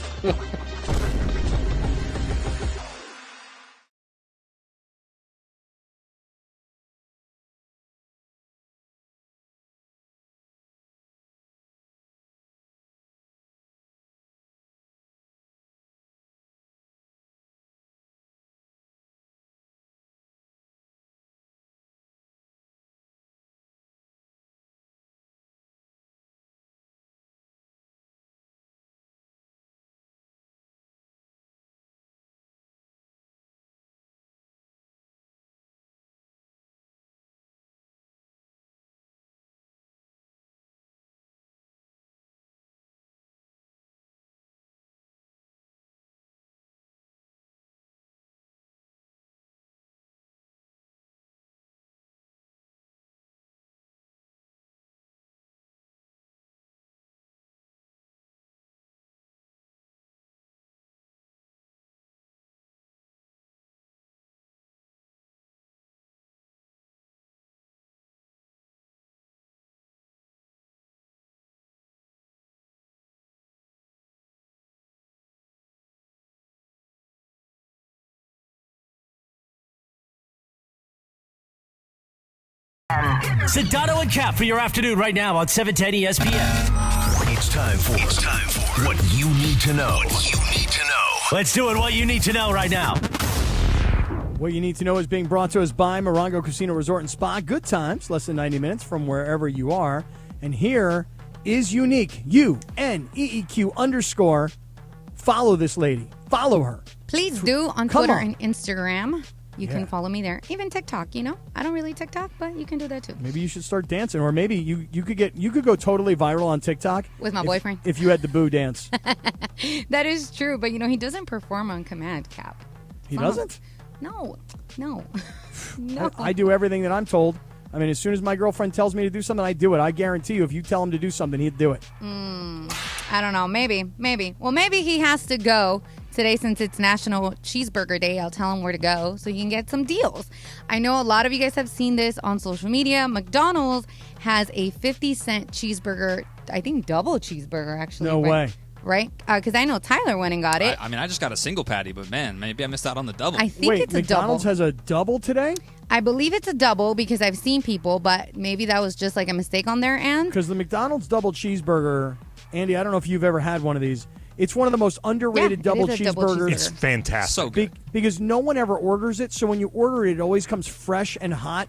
F: Sedano and Kap for your afternoon right now on 710 ESPN.
D: It's time for what you need to know.
F: Let's do it. What you need to know right now.
A: What you need to know is being brought to us by Morongo Casino Resort and Spa. Good times, less than 90 minutes from wherever you are. And here is Unique, UNEEQ_. Follow this lady. Follow her.
C: Please do on
A: Come
C: Twitter
A: on.
C: and Instagram. You
A: Yeah.
C: can follow me there. Even TikTok, you know. I don't really TikTok, but you can do that too.
A: Maybe you should start dancing, or maybe you could go totally viral on TikTok
C: With my boyfriend.
A: if you had the boo dance.
C: That is true, but you know, he doesn't perform on command, Kap.
A: He doesn't?
C: No. No.
A: I do everything that I'm told. I mean, as soon as my girlfriend tells me to do something, I do it. I guarantee you, if you tell him to do something, he'd do it.
C: I don't know. Maybe. Well, maybe he has to go today, since it's National Cheeseburger Day, I'll tell them where to go so you can get some deals. I know a lot of you guys have seen this on social media. McDonald's has a 50-cent cheeseburger, I think double cheeseburger, actually.
A: No way.
C: Right? Because I know Tyler went and got it.
K: I mean, I just got a single patty, but man, maybe I missed out on the double.
C: I think it's a
A: McDonald's
C: double.
A: has a double today?
C: I believe it's a double because I've seen people, but maybe that was just like a mistake on their end.
A: Because the McDonald's double cheeseburger, Andy, I don't know if you've ever had one of these. It's one of the most underrated double cheeseburgers.
B: It's fantastic.
K: So good.
A: Because no one ever orders it, so when you order it, it always comes fresh and hot.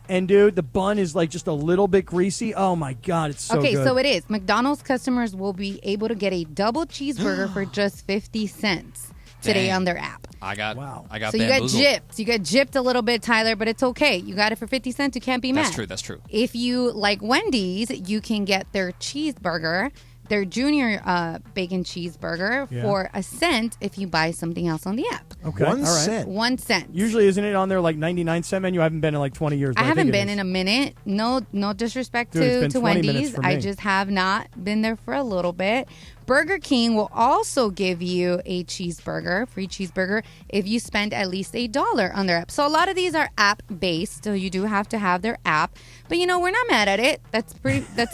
A: And, dude, the bun is like just a little bit greasy. Oh, my God, it's so good.
C: Okay, so it is. McDonald's customers will be able to get a double cheeseburger for just 50 cents today
K: Dang.
C: on their app.
K: I got
C: So you got
K: bamboozled.
C: gypped. You got gypped a little bit, Tyler, but it's okay. You got it for 50 cents. You can't be mad.
K: That's true.
C: If you like Wendy's, you can get their cheeseburger, their junior bacon cheeseburger for a cent if you buy something else on the app.
A: Okay.
B: 1 cent.
C: 1 cent.
A: Usually, isn't it on there like 99-cent menu? I haven't been in like 20 years.
C: I haven't been in a minute. No disrespect
A: Dude, it's been
C: to
A: 20 minutes
C: Wendy's.
A: for me.
C: I just have not been there for a little bit. Burger King will also give you a cheeseburger, free cheeseburger, if you spend at least $1 on their app. So a lot of these are app-based, so you do have to have their app. But, we're not mad at it. That's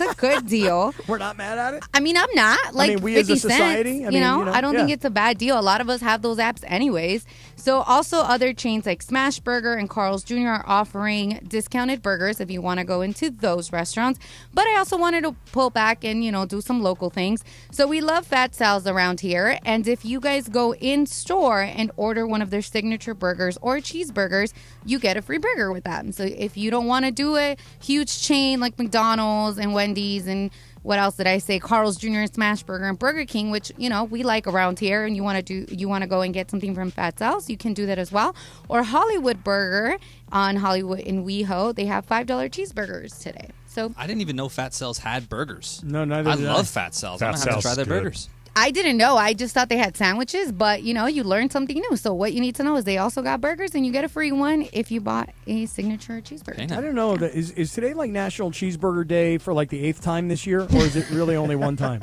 C: a good deal.
A: We're not mad at it?
C: I mean, I'm not. Like,
A: we as a
C: 50
A: society?
C: cents, I don't think it's a bad deal. A lot of us have those apps anyways. So also other chains like Smash Burger and Carl's Jr. are offering discounted burgers if you want to go into those restaurants. But I also wanted to pull back and, do some local things. So we love Fat Sal's around here. And if you guys go in store and order one of their signature burgers or cheeseburgers, you get a free burger with that. And so if you don't want to do a huge chain like McDonald's and Wendy's and what else did I say? Carl's Jr. and Smash Burger and Burger King, which, we like around here, and you want to go and get something from Fat Sal's, you can do that as well. Or Hollywood Burger on Hollywood in WeHo, they have $5 cheeseburgers today. So
K: I didn't even know Fat Cells had burgers.
A: No, neither
K: I
A: did
K: love Fat Cells. I'm
B: Fat
K: going to have to try
B: Cells
K: their
B: is good.
K: burgers.
C: I didn't know. I just thought they had sandwiches, but you learn something new. So what you need to know is they also got burgers, and you get a free one if you bought a signature cheeseburger.
A: I don't know. Is today like National Cheeseburger Day for like the 8th time this year, or is it really only one time?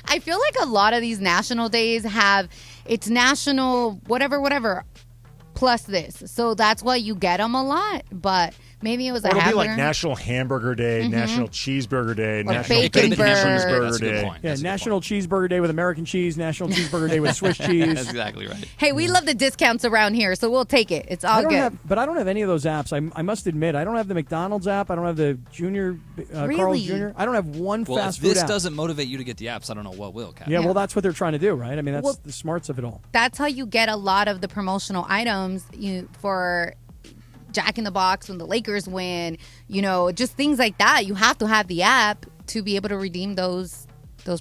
C: I feel like a lot of these national days it's national whatever plus this. So that's why you get them a lot, but maybe it was a
B: It'll be
C: hamburger.
B: like National Hamburger Day, National Cheeseburger Day, National
C: Bacon
B: Bacon
C: Burger.
B: Cheeseburger
K: That's a good
B: Day.
K: point.
A: Yeah,
K: That's a good
A: National Cheeseburger Day with American cheese, National Cheeseburger Day with Swiss cheese.
K: That's exactly right.
C: Hey, we love the discounts around here, so we'll take it. It's all
A: I don't
C: good.
A: but I don't have any of those apps. I must admit, I don't have the McDonald's app. I don't have the Junior Carl's
C: Really?
A: Jr. I don't have one
K: Well,
A: fast
K: if
A: food
K: this
A: app.
K: doesn't motivate you to get the apps, I don't know what will, Kappy.
A: Yeah, well, that's what they're trying to do, right? I mean, that's
C: Well-
A: the smarts of it all.
C: That's how you get a lot of the promotional items for Jack in the Box when the Lakers win, just things like that. You have to have the app to be able to redeem those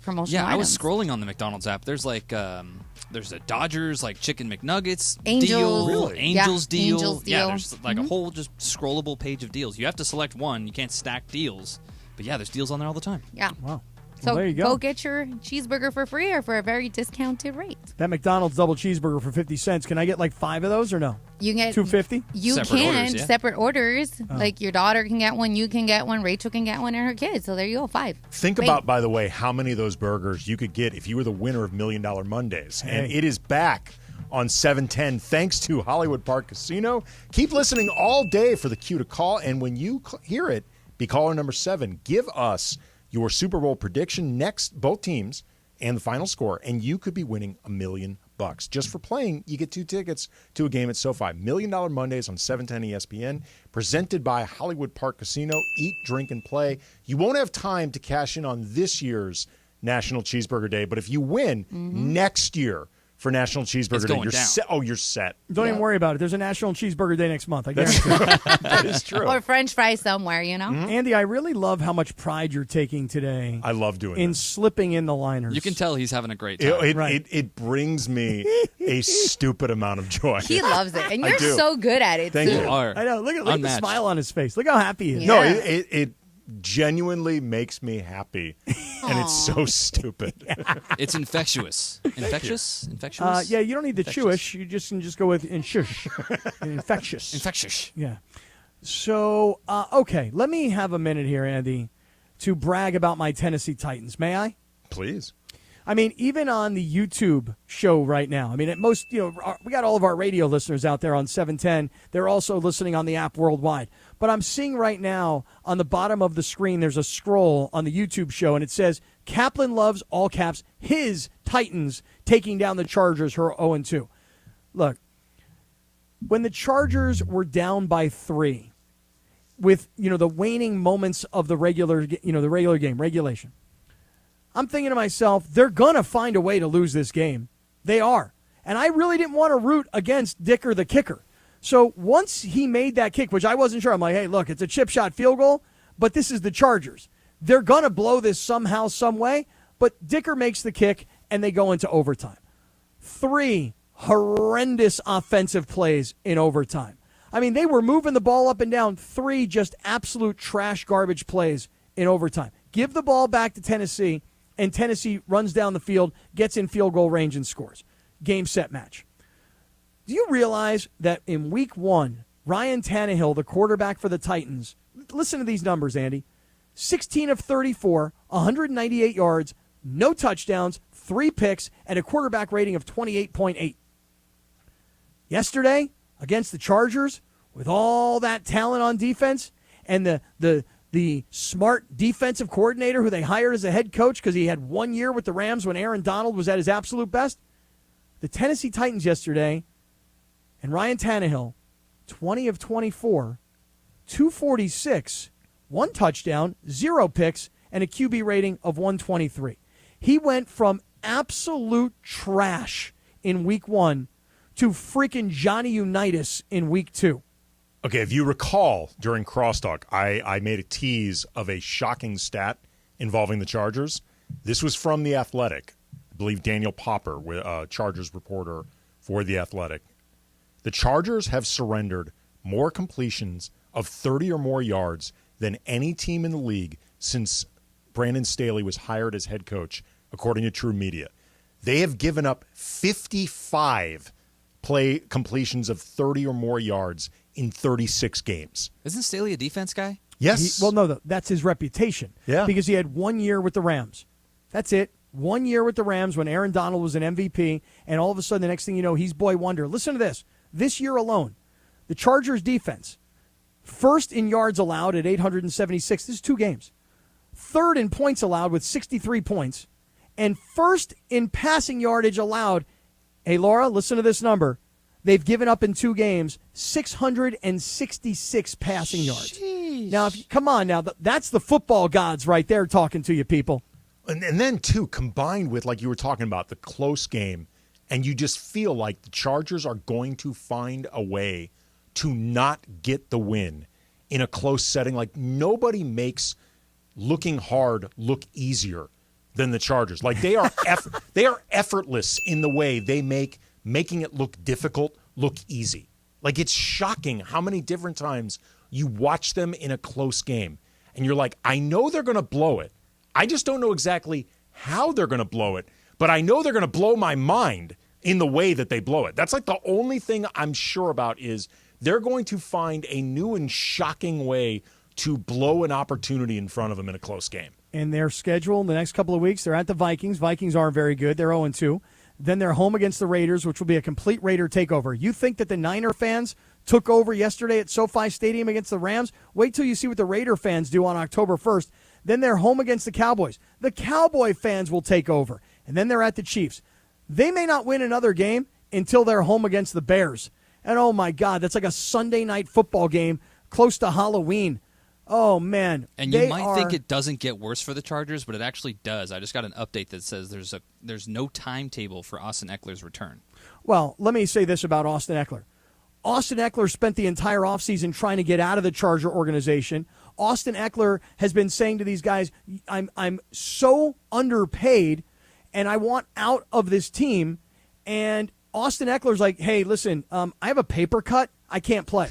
C: promotional
K: Yeah,
C: items.
K: I was scrolling on the McDonald's app. There's like there's a Dodgers like chicken McNuggets
C: Angels.
K: deal,
C: Really?
K: Angels
C: Yeah,
K: deal.
C: Angels
K: Yeah,
C: deal.
K: there's like a whole just scrollable page of deals. You have to select one. You can't stack deals. But yeah, there's deals on there all the time.
C: Yeah.
A: Wow.
C: So
A: Well, there you go.
C: get your cheeseburger for free or for a very discounted rate.
A: That McDonald's double cheeseburger for 50 cents. Can I get like 5 of those or no?
C: You get
A: $2.50?
C: You
K: Separate
C: can
K: orders, yeah.
C: separate orders.
A: Oh.
C: Like your daughter can get one, you can get one, Rachel can get one, and her kids. So there you go, 5.
B: Think
C: Great.
B: about, by the way, how many of those burgers you could get if you were the winner of $1 Million Mondays. And
A: Hey.
B: it is back on 710 thanks to Hollywood Park Casino. Keep listening all day for the cue to call. And when you hear it, be caller number 7. Give us your Super Bowl prediction next, both teams, and the final score. And you could be winning $1 million. Just for playing, you get 2 tickets to a game at SoFi. $1 Million Mondays on 710 ESPN, presented by Hollywood Park Casino. Eat, drink, and play. You won't have time to cash in on this year's National Cheeseburger Day, but if you win next year for National Cheeseburger Day,
K: going
B: you're
K: down.
B: set. Oh, you're set.
A: Don't even worry about it. There's a National Cheeseburger Day next month. I guarantee it.
B: That is true.
C: Or French fries somewhere,
A: Andy, I really love how much pride you're taking today
B: I love doing
A: in
B: this.
A: slipping in the liners.
K: You can tell he's having a great time.
B: It brings me a stupid amount of joy.
C: He loves it. And
B: I
C: you're
B: do.
C: so good at it,
B: Thank
C: too.
B: you.
K: Are
A: I know. Look at the
K: unmatched.
A: smile on his face. Look how happy he is.
B: No,
C: Yeah.
B: it genuinely makes me happy, and it's so stupid.
K: It's infectious. Infectious?
A: Yeah, you don't need the
K: Infectious.
A: chewish. You can just go with shush. Infectious.
K: Infectious.
A: Yeah. So, okay, let me have a minute here, Andy, to brag about my Tennessee Titans. May I?
B: Please.
A: I mean, even on the YouTube show right now, I mean, at most, we got all of our radio listeners out there on 710. They're also listening on the app worldwide. But I'm seeing right now on the bottom of the screen, there's a scroll on the YouTube show, and it says, Kaplan loves, all caps, his Titans taking down the Chargers, who are 0-2. Look, when the Chargers were down by 3, with, the waning moments of the regular game, regulation, I'm thinking to myself, they're going to find a way to lose this game. They are. And I really didn't want to root against Dicker the kicker. So once he made that kick, which I wasn't sure, I'm like, hey, look, it's a chip shot field goal, but this is the Chargers. They're going to blow this somehow, some way, but Dicker makes the kick, and they go into overtime. 3 horrendous offensive plays in overtime. I mean, they were moving the ball up and down. 3 just absolute trash garbage plays in overtime. Give the ball back to Tennessee, and Tennessee runs down the field, gets in field goal range, and scores. Game, set, match. Do you realize that in week 1, Ryan Tannehill, the quarterback for the Titans, listen to these numbers, Andy, 16 of 34, 198 yards, no touchdowns, 3 picks, and a quarterback rating of 28.8. Yesterday, against the Chargers, with all that talent on defense, and the smart defensive coordinator who they hired as a head coach because he had 1 year with the Rams when Aaron Donald was at his absolute best. The Tennessee Titans yesterday, and Ryan Tannehill, 20 of 24, 246, 1 touchdown, 0 picks, and a QB rating of 123. He went from absolute trash in week 1 to freaking Johnny Unitas in week 2.
B: Okay, if you recall, during Crosstalk, I made a tease of a shocking stat involving the Chargers. This was from The Athletic. I believe Daniel Popper, Chargers reporter for The Athletic. The Chargers have surrendered more completions of 30 or more yards than any team in the league since Brandon Staley was hired as head coach, according to True Media. They have given up 55 play completions of 30 or more yards in 36 games.
K: Isn't Staley a defense guy?
B: Yes.
A: That's his reputation.
B: Yeah.
A: Because he had 1 year with the Rams. That's it. 1 year with the Rams when Aaron Donald was an MVP, and all of a sudden, the next thing you know, he's boy wonder. Listen to this. This year alone, the Chargers defense, first in yards allowed at 876. This is 2 games. Third in points allowed with 63 points. And first in passing yardage allowed. Hey, Laura, listen to this number. They've given up in 2 games 666 passing yards. Now, come on now. That's the football gods right there talking to you, people.
B: And then, too, combined with, like you were talking about, the close game, and you just feel like the Chargers are going to find a way to not get the win in a close setting. Like, nobody makes looking hard look easier than the Chargers. Like, they are they are effortless in the way they make making it look difficult look easy. Like, it's shocking how many different times you watch them in a close game, and you're like, I know they're going to blow it. I just don't know exactly how they're going to blow it, but I know they're going to blow my mind in the way that they blow it. That's like the only thing I'm sure about is they're going to find a new and shocking way to blow an opportunity in front of them in a close game.
A: And their schedule in the next couple of weeks, they're at the Vikings. Vikings aren't very good. They're 0-2. Then they're home against the Raiders, which will be a complete Raider takeover. You think that the Niner fans took over yesterday at SoFi Stadium against the Rams? Wait till you see what the Raider fans do on October 1st. Then they're home against the Cowboys. The Cowboy fans will take over. And then they're at the Chiefs. They may not win another game until they're home against the Bears. And, oh, my God, that's like a Sunday night football game close to Halloween. Oh, man.
K: And you might think it doesn't get worse for the Chargers, but it actually does. I just got an update that says there's no timetable for Austin Eckler's return.
A: Well, let me say this about Austin Eckler. Austin Eckler spent the entire offseason trying to get out of the Charger organization. Austin Eckler has been saying to these guys, I'm so underpaid, and I want out of this team. And Austin Eckler's like, hey, listen, I have a paper cut. I can't play.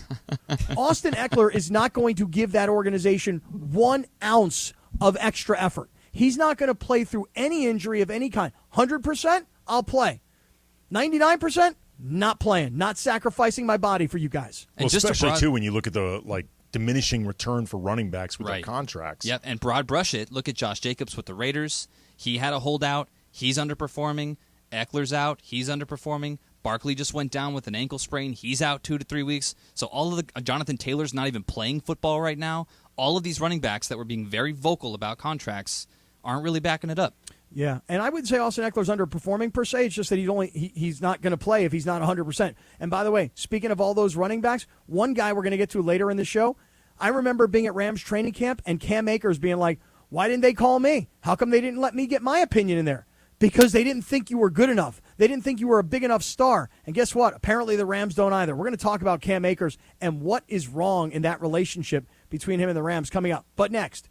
A: Austin Eckler is not going to give that organization 1 ounce of extra effort. He's not going to play through any injury of any kind. 100%, I'll play. 99%, not playing. Not sacrificing my body for you guys.
B: Well, especially, too, when you look at the diminishing return for running backs with their contracts.
K: Yep, and broad brush it. Look at Josh Jacobs with the Raiders. He had a holdout. He's underperforming. Eckler's out. He's underperforming. Barkley just went down with an ankle sprain. He's out 2 to 3 weeks. So all of the Jonathan Taylor's not even playing football right now. All of these running backs that were being very vocal about contracts aren't really backing it up.
A: Yeah, and I would say Austin Eckler's underperforming per se. It's just that he's not going to play if he's not 100%. And by the way, speaking of all those running backs, one guy we're going to get to later in the show, I remember being at Rams training camp and Cam Akers being like, why didn't they call me? How come they didn't let me get my opinion in there? Because they didn't think you were good enough. They didn't think you were a big enough star. And guess what? Apparently the Rams don't either. We're going to talk about Cam Akers and what is wrong in that relationship between him and the Rams coming up. But next,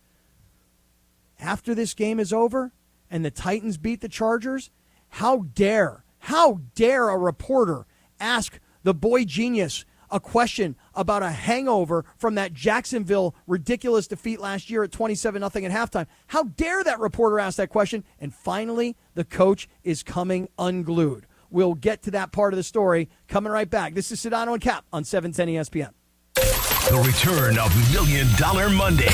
A: after this game is over and the Titans beat the Chargers, how dare a reporter ask the boy genius a question about a hangover from that Jacksonville ridiculous defeat last year at 27-0 at halftime. How dare that reporter ask that question? And finally, the coach is coming unglued. We'll get to that part of the story coming right back. This is Sedano and Kap on 710 ESPN.
D: The return of Million Dollar Mondays.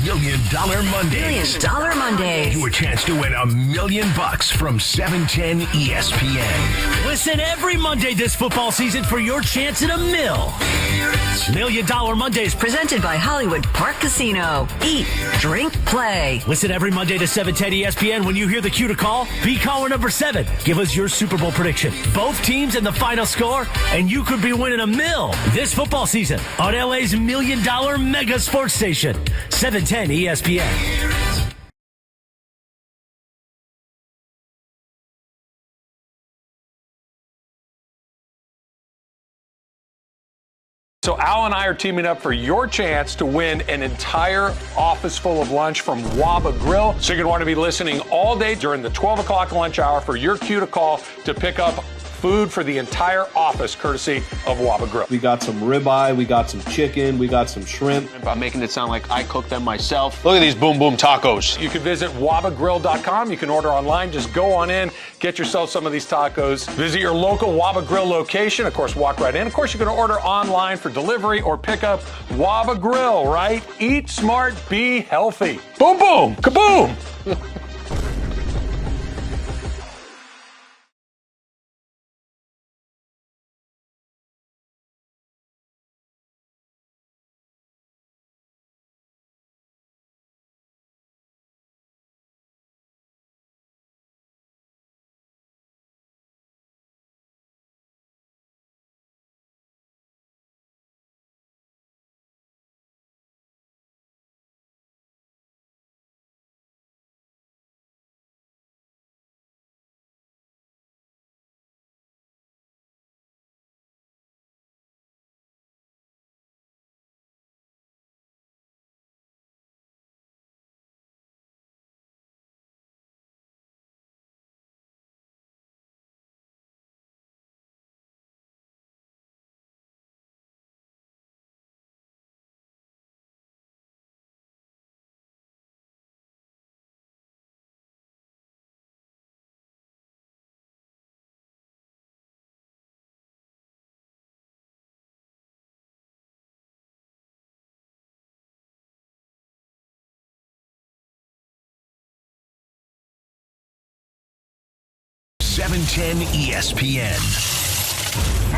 D: Million Dollar Mondays. Your chance to win $1 million from 710 ESPN.
F: Listen every Monday this football season for your chance at $1 million. Million Dollar Mondays.
E: Presented by Hollywood Park Casino. Eat, drink, play.
F: Listen every Monday to 710 ESPN. When you hear the cue to call, be caller number 7. Give us your Super Bowl prediction, both teams and the final score, and you could be winning $1 million this football season on LA's $1 million mega sports station, 710 ESPN.
L: So Al and I are teaming up for your chance to win an entire office full of lunch from Waba Grill. So you're going to want to be listening all day during the 12 o'clock lunch hour for your cue to call to pick up food for the entire office, courtesy of Waba Grill.
M: We got some ribeye, we got some chicken, we got some shrimp.
N: I'm making it sound like I cooked them myself. Look at these boom boom tacos.
L: You can visit wabagrill.com. You can order online. Just go on in, get yourself some of these tacos. Visit your local Waba Grill location. Of course, walk right in. Of course, you can order online for delivery or pickup. Waba Grill, right? Eat smart, be healthy. Boom boom, kaboom.
D: 710 ESPN.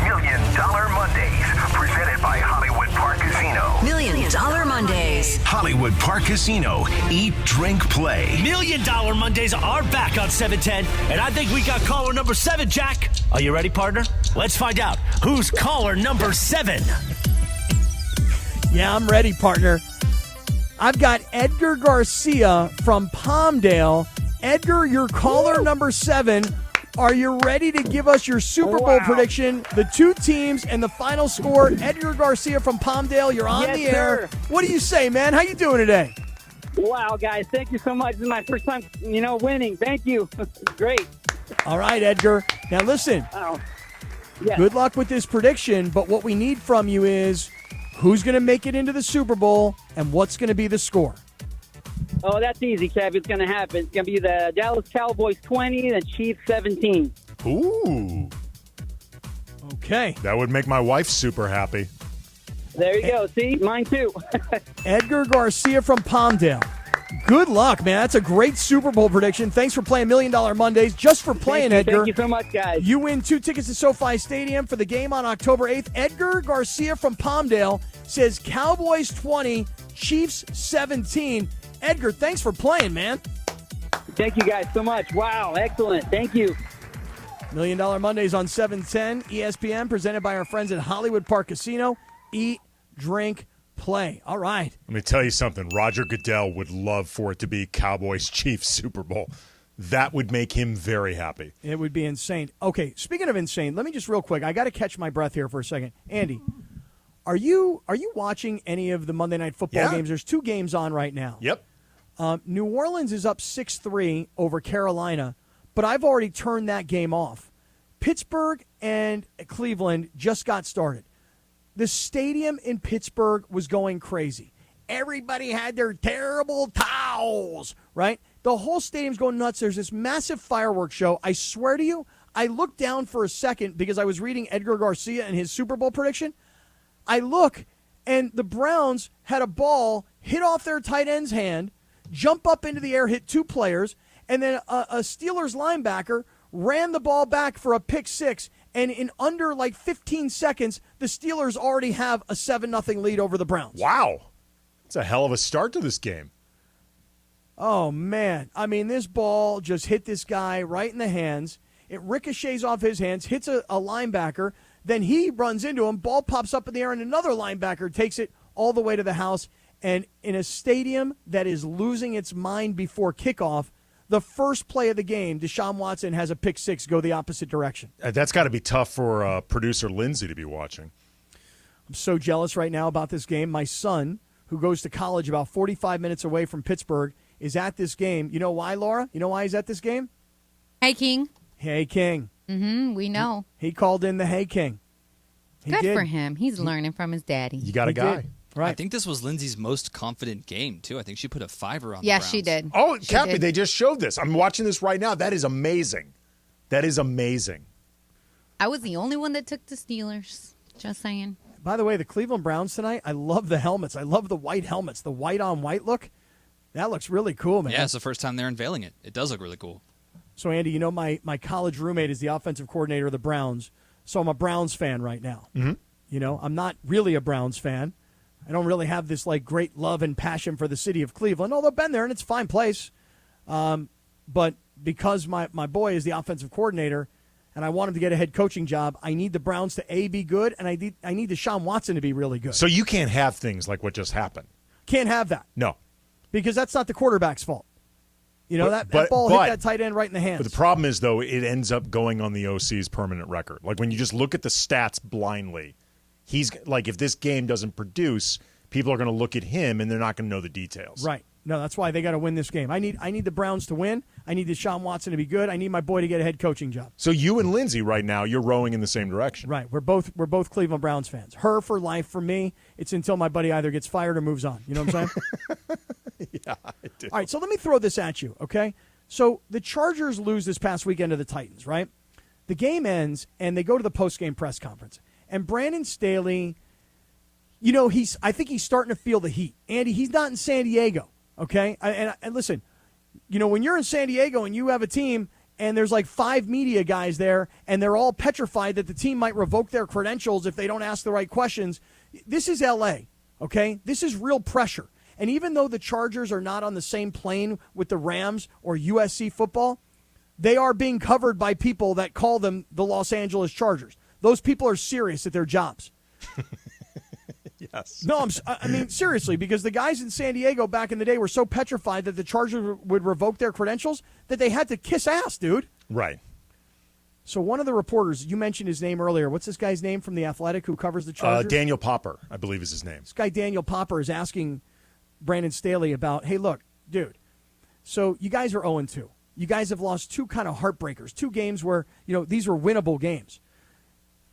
O: Million Dollar Mondays, presented by Hollywood Park Casino.
E: Million Dollar Mondays.
D: Hollywood Park Casino. Eat, drink, play.
F: $1 million Mondays are back on 710, and I think we got caller number 7, Jack. Are you ready, partner? Let's find out who's caller number 7.
A: Yeah, I'm ready, partner. I've got Edgar Garcia from Palmdale. Edgar, you're caller number 7. Are you ready to give us your Super Bowl prediction, the two teams, and the final score? Edgar Garcia from Palmdale, you're on the air.
P: Sir.
A: What do you say, man? How you doing today?
P: Wow, guys, thank you so much. This is my first time, winning. Thank you. Great.
A: All right, Edgar. Now, listen.
P: Yes.
A: Good luck with this prediction, but what we need from you is who's going to make it into the Super Bowl and what's going to be the score.
P: Oh, that's easy, Kev. It's going to happen. It's going to be the Dallas Cowboys 20, the Chiefs 17.
B: Ooh.
A: Okay.
B: That would make my wife super happy.
P: There you go. See? Mine too.
A: Edgar Garcia from Palmdale. Good luck, man. That's a great Super Bowl prediction. Thanks for playing $1 Million Mondays. Just for playing, Edgar.
P: Thank you so much, guys.
A: You win 2 tickets to SoFi Stadium for the game on October 8th. Edgar Garcia from Palmdale says Cowboys 20, Chiefs 17. Edgar, thanks for playing, man.
P: Thank you guys so much. Wow, excellent. Thank you.
A: $1 Million Mondays on 710 ESPN, presented by our friends at Hollywood Park Casino. Eat, drink, play. All right.
B: Let me tell you something. Roger Goodell would love for it to be Cowboys-Chiefs Super Bowl. That would make him very happy.
A: It would be insane. Okay, speaking of insane, let me just real quick. I got to catch my breath here for a second. Andy, are you watching any of the Monday Night Football games? There's 2 games on right now.
B: Yep.
A: New Orleans is up 6-3 over Carolina, but I've already turned that game off. Pittsburgh and Cleveland just got started. The stadium in Pittsburgh was going crazy. Everybody had their terrible towels, right? The whole stadium's going nuts. There's this massive fireworks show. I swear to you, I looked down for a second because I was reading Edgar Garcia and his Super Bowl prediction. I look, and the Browns had a ball hit off their tight end's hand, jump up into the air, hit 2 players, and then a Steelers linebacker ran the ball back for a pick 6, and in under like 15 seconds, the Steelers already have a 7-0 lead over the Browns.
B: Wow. It's a hell of a start to this game.
A: Oh, man. I mean, this ball just hit this guy right in the hands. It ricochets off his hands, hits a linebacker. Then he runs into him. Ball pops up in the air, and another linebacker takes it all the way to the house. And in a stadium that is losing its mind before kickoff, the first play of the game, Deshaun Watson has a pick 6 go the opposite direction.
B: That's got to be tough for producer Lindsay to be watching.
A: I'm so jealous right now about this game. My son, who goes to college about 45 minutes away from Pittsburgh, is at this game. You know why, Laura? You know why he's at this game?
C: Hey, King.
A: Hey, King.
C: We know.
A: He called in the Hey King.
C: Good for him. He's learning from his daddy.
B: You got a guy.
A: Right.
K: I think this was Lindsay's most confident game, too. I think she put a 5er on the
C: Yeah,
K: Browns.
C: she did.
B: Oh, Kappy, they just showed this. I'm watching this right now. That is amazing. That is amazing.
C: I was the only one that took the Steelers. Just saying.
A: By the way, the Cleveland Browns tonight, I love the helmets. I love the white helmets, the white-on-white look. That looks really cool, man.
K: Yeah, it's the first time they're unveiling it. It does look really cool.
A: So, Andy, you know my college roommate is the offensive coordinator of the Browns, so I'm a Browns fan right now.
B: Mm-hmm.
A: You know, I'm not really a Browns fan. I don't really have this, like, great love and passion for the city of Cleveland, although I've been there, and it's a fine place. But because my boy is the offensive coordinator and I want him to get a head coaching job, I need the Browns to, A, be good, and I need Deshaun Watson to be really good.
B: So you can't have things like what just happened.
A: Can't have that.
B: No.
A: Because that's not the quarterback's fault. You know, that ball hit that tight end right in the hands.
B: But the problem is, though, it ends up going on the OC's permanent record. Like, when you just look at the stats blindly, he's like, if this game doesn't produce, people are going to look at him and they're not going to know the details.
A: Right. No, that's why they got to win this game. I need the Browns to win. I need Deshaun Watson to be good. I need my boy to get a head coaching job.
B: So you and Lindsay right now, you're rowing in the same direction.
A: Right. We're both Cleveland Browns fans. Her for life. For me, it's until my buddy either gets fired or moves on. You know what I'm saying?
B: Yeah, I do.
A: All right, so let me throw this at you, okay? So the Chargers lose this past weekend to the Titans, right? The game ends, and they go to the post-game press conference. And Brandon Staley, you know, I think he's starting to feel the heat. Andy, he's not in San Diego, okay? And listen, you know, when you're in San Diego and you have a team and there's like 5 media guys there and they're all petrified that the team might revoke their credentials if they don't ask the right questions, this is L.A., okay? This is real pressure. And even though the Chargers are not on the same plane with the Rams or USC football, they are being covered by people that call them the Los Angeles Chargers. Those people are serious at their jobs.
B: Yes.
A: No, I mean, seriously, because the guys in San Diego back in the day were so petrified that the Chargers would revoke their credentials that they had to kiss ass, dude.
B: Right.
A: So one of the reporters, you mentioned his name earlier. What's this guy's name from The Athletic who covers the Chargers?
B: Daniel Popper, I believe is his name.
A: This guy, Daniel Popper, is asking Brandon Staley about, hey, look, dude, so you guys are 0-2. You guys have lost 2 kind of heartbreakers, 2 games where, you know, these were winnable games.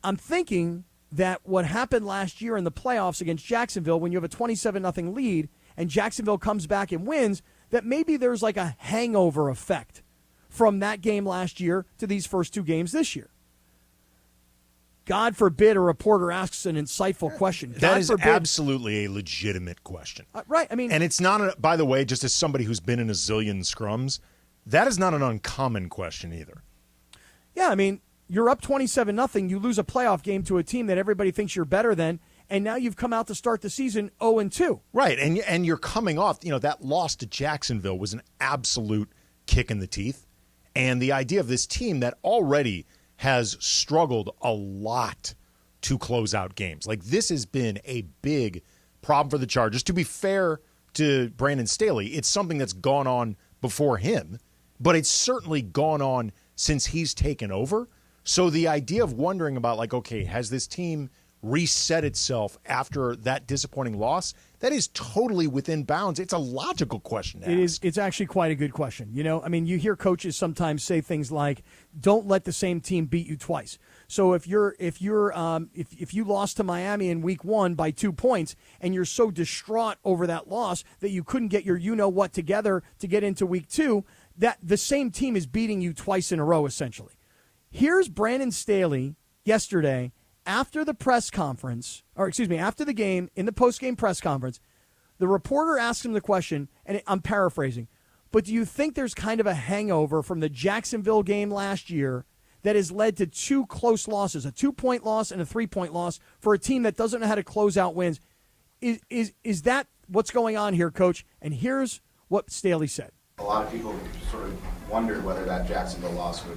A: I'm thinking that what happened last year in the playoffs against Jacksonville when you have a 27-0 lead and Jacksonville comes back and wins, that maybe there's like a hangover effect from that game last year to these first 2 games this year. God forbid a reporter asks an insightful question.
B: That is absolutely a legitimate question.
A: Right. I mean,
B: and it's not, by the way, just as somebody who's been in a zillion scrums, that is not an uncommon question either.
A: Yeah, I mean, you're up 27-0. You lose a playoff game to a team that everybody thinks you're better than, and now you've come out to start the season 0-2.
B: Right, and you're coming off, that loss to Jacksonville was an absolute kick in the teeth. And the idea of this team that already has struggled a lot to close out games. Like, this has been a big problem for the Chargers. To be fair to Brandon Staley, it's something that's gone on before him, but it's certainly gone on since he's taken over. So the idea of wondering about, like, okay, has this team reset itself after that disappointing loss? That is totally within bounds. It's a logical question to ask.
A: It's actually quite a good question. I mean, you hear coaches sometimes say things like, "Don't let the same team beat you twice." So if you lost to Miami in Week 1 by 2 points, and you're so distraught over that loss that you couldn't get your what together to get into Week 2, that the same team is beating you twice in a row, essentially. Here's Brandon Staley yesterday after the press conference, after the game, in the post-game press conference. The reporter asked him the question, and I'm paraphrasing, but do you think there's kind of a hangover from the Jacksonville game last year that has led to 2 close losses, a 2-point loss and a 3-point loss for a team that doesn't know how to close out wins? Is that what's going on here, Coach? And here's what Staley said.
Q: A lot of people sort of wondered whether that Jacksonville loss would...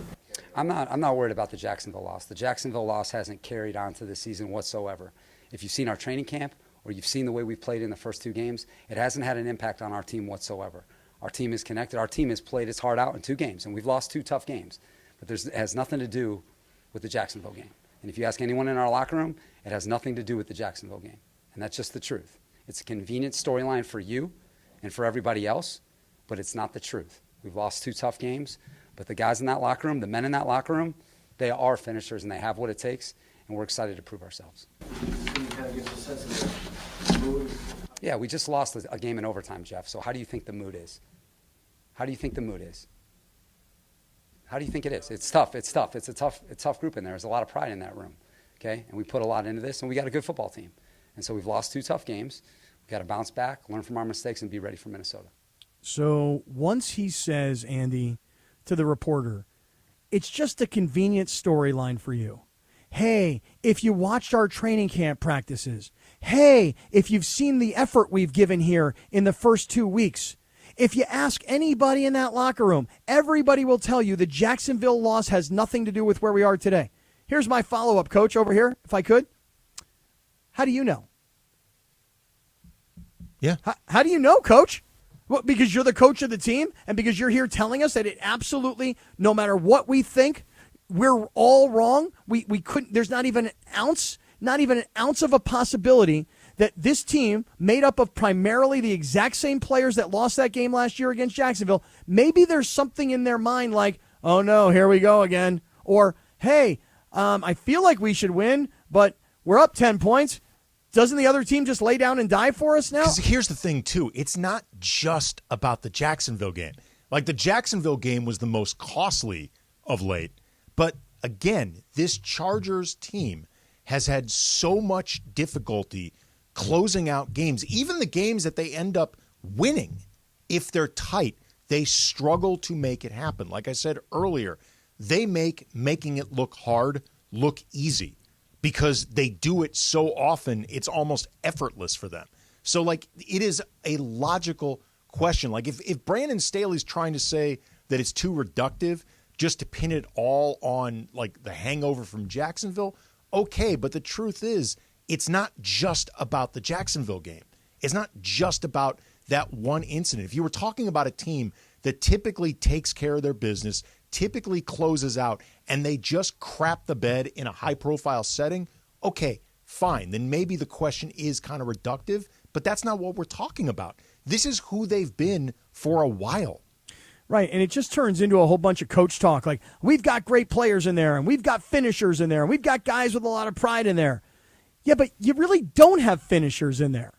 R: I'm not worried about the Jacksonville loss. The Jacksonville loss hasn't carried on to the season whatsoever. If you've seen our training camp or you've seen the way we've played in the first 2 games, it hasn't had an impact on our team whatsoever. Our team is connected. Our team has played its heart out in 2 games, and we've lost 2 tough games. But it has nothing to do with the Jacksonville game. And if you ask anyone in our locker room, it has nothing to do with the Jacksonville game. And that's just the truth. It's a convenient storyline for you and for everybody else, but it's not the truth. We've lost 2 tough games. But the guys in that locker room, the men in that locker room, they are finishers and they have what it takes, and we're excited to prove ourselves.
Q: Can you kind of give us a sense of the mood?
R: Yeah, we just lost a game in overtime, Jeff. So how do you think the mood is? How do you think the mood is? How do you think it is? It's tough. It's tough. It's a tough group in there. There's a lot of pride in that room, okay? And we put a lot into this, and we got a good football team. And so we've lost 2 tough games. We've got to bounce back, learn from our mistakes, and be ready for Minnesota.
A: So once he says, Andy, to the reporter, it's just a convenient storyline for you. Hey, if you watched our training camp practices. Hey, if you've seen the effort we've given here in the first 2 weeks. If you ask anybody in that locker room, everybody will tell you the Jacksonville loss has nothing to do with where we are today. Here's my follow-up, Coach, over here, if I could. How do you know?
B: Yeah.
A: How do you know, Coach? Well, because you're the coach of the team and because you're here telling us that it absolutely, no matter what we think, we're all wrong. We couldn't, there's not even an ounce of a possibility that this team, made up of primarily the exact same players that lost that game last year against Jacksonville, maybe there's something in their mind like, oh no, here we go again. Or, hey, I feel like we should win, but we're up 10 points. Doesn't the other team just lay down and die for us now?
B: Because here's the thing, too. It's not just about the Jacksonville game. Like, the Jacksonville game was the most costly of late. But, again, this Chargers team has had so much difficulty closing out games. Even the games that they end up winning, if they're tight, they struggle to make it happen. Like I said earlier, they make making it look hard look easy. Because they do it so often, it's almost effortless for them. So, like, it is a logical question. Like, if Brandon Staley's trying to say that it's too reductive just to pin it all on, like, the hangover from Jacksonville, okay. But the truth is, it's not just about the Jacksonville game. It's not just about that one incident. If you were talking about a team that typically takes care of their business, typically closes out, and they just crap the bed in a high-profile setting, okay, fine. Then maybe the question is kind of reductive, but that's not what we're talking about. This is who they've been for a while.
A: Right, and it just turns into a whole bunch of coach talk. Like, we've got great players in there, and we've got finishers in there, and we've got guys with a lot of pride in there. Yeah, but you really don't have finishers in there.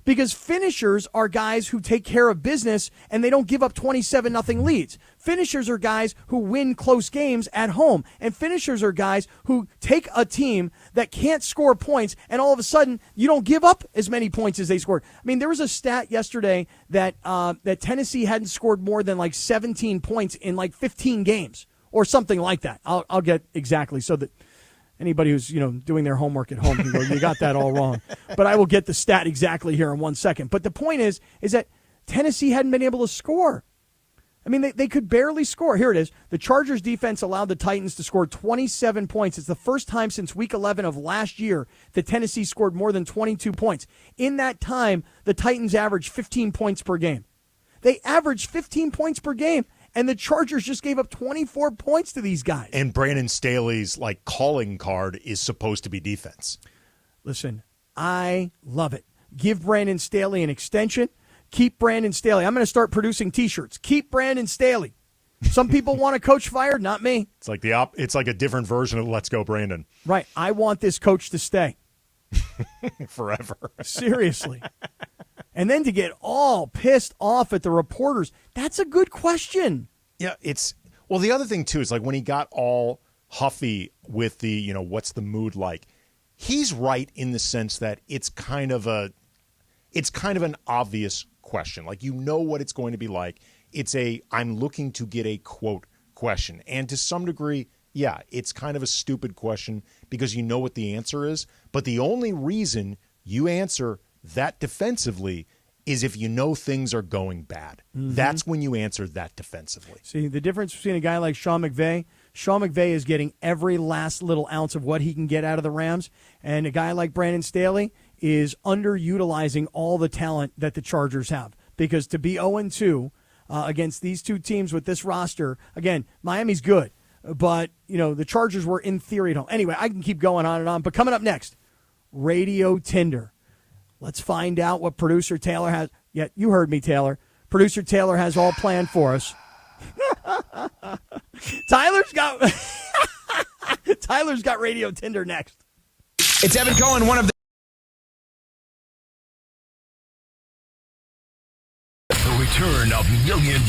A: Because finishers are guys who take care of business and they don't give up 27-0 leads. Finishers are guys who win close games at home. And finishers are guys who take a team that can't score points, and all of a sudden you don't give up as many points as they scored. I mean, there was a stat yesterday that that Tennessee hadn't scored more than like 17 points in like 15 games or something like that. I'll get exactly so that anybody who's doing their homework at home can go, you got that all wrong. But I will get the stat exactly here in 1 second. But the point is that Tennessee hadn't been able to score. I mean, they could barely score. Here it is. The Chargers defense allowed the Titans to score 27 points. It's the first time since week 11 of last year that Tennessee scored more than 22 points. In that time, the Titans averaged 15 points per game. They averaged 15 points per game, and the Chargers just gave up 24 points to these guys.
B: And Brandon Staley's calling card is supposed to be defense.
A: Listen, I love it. Give Brandon Staley an extension. Keep Brandon Staley. I'm going to start producing T-shirts. Keep Brandon Staley. Some people want a coach fired, not me.
B: It's like it's like a different version of Let's Go Brandon.
A: Right. I want this coach to stay.
B: Forever.
A: Seriously. And then to get all pissed off at the reporters, that's a good question.
B: Yeah, the other thing too is when he got all huffy with the, what's the mood like? He's right in the sense that it's kind of an obvious question. What it's going to be like. It's I'm looking to get a quote question. And to some degree, yeah, it's kind of a stupid question because you know what the answer is. But the only reason you answer that defensively is if you know things are going bad. Mm-hmm. That's when you answer that defensively.
A: See, the difference between a guy like Sean McVay is getting every last little ounce of what he can get out of the Rams, and a guy like Brandon Staley is underutilizing all the talent that the Chargers have. Because to be 0-2 against these two teams with this roster, again, Miami's good, but the Chargers were in theory at home. Anyway, I can keep going on and on, but coming up next, Radio Tinder. Let's find out what producer Taylor has. Yeah, you heard me, Taylor. Producer Taylor has all planned for us. Tyler's got Radio Tinder next.
S: It's Evan Cohen, one of the
D: return of $1 Million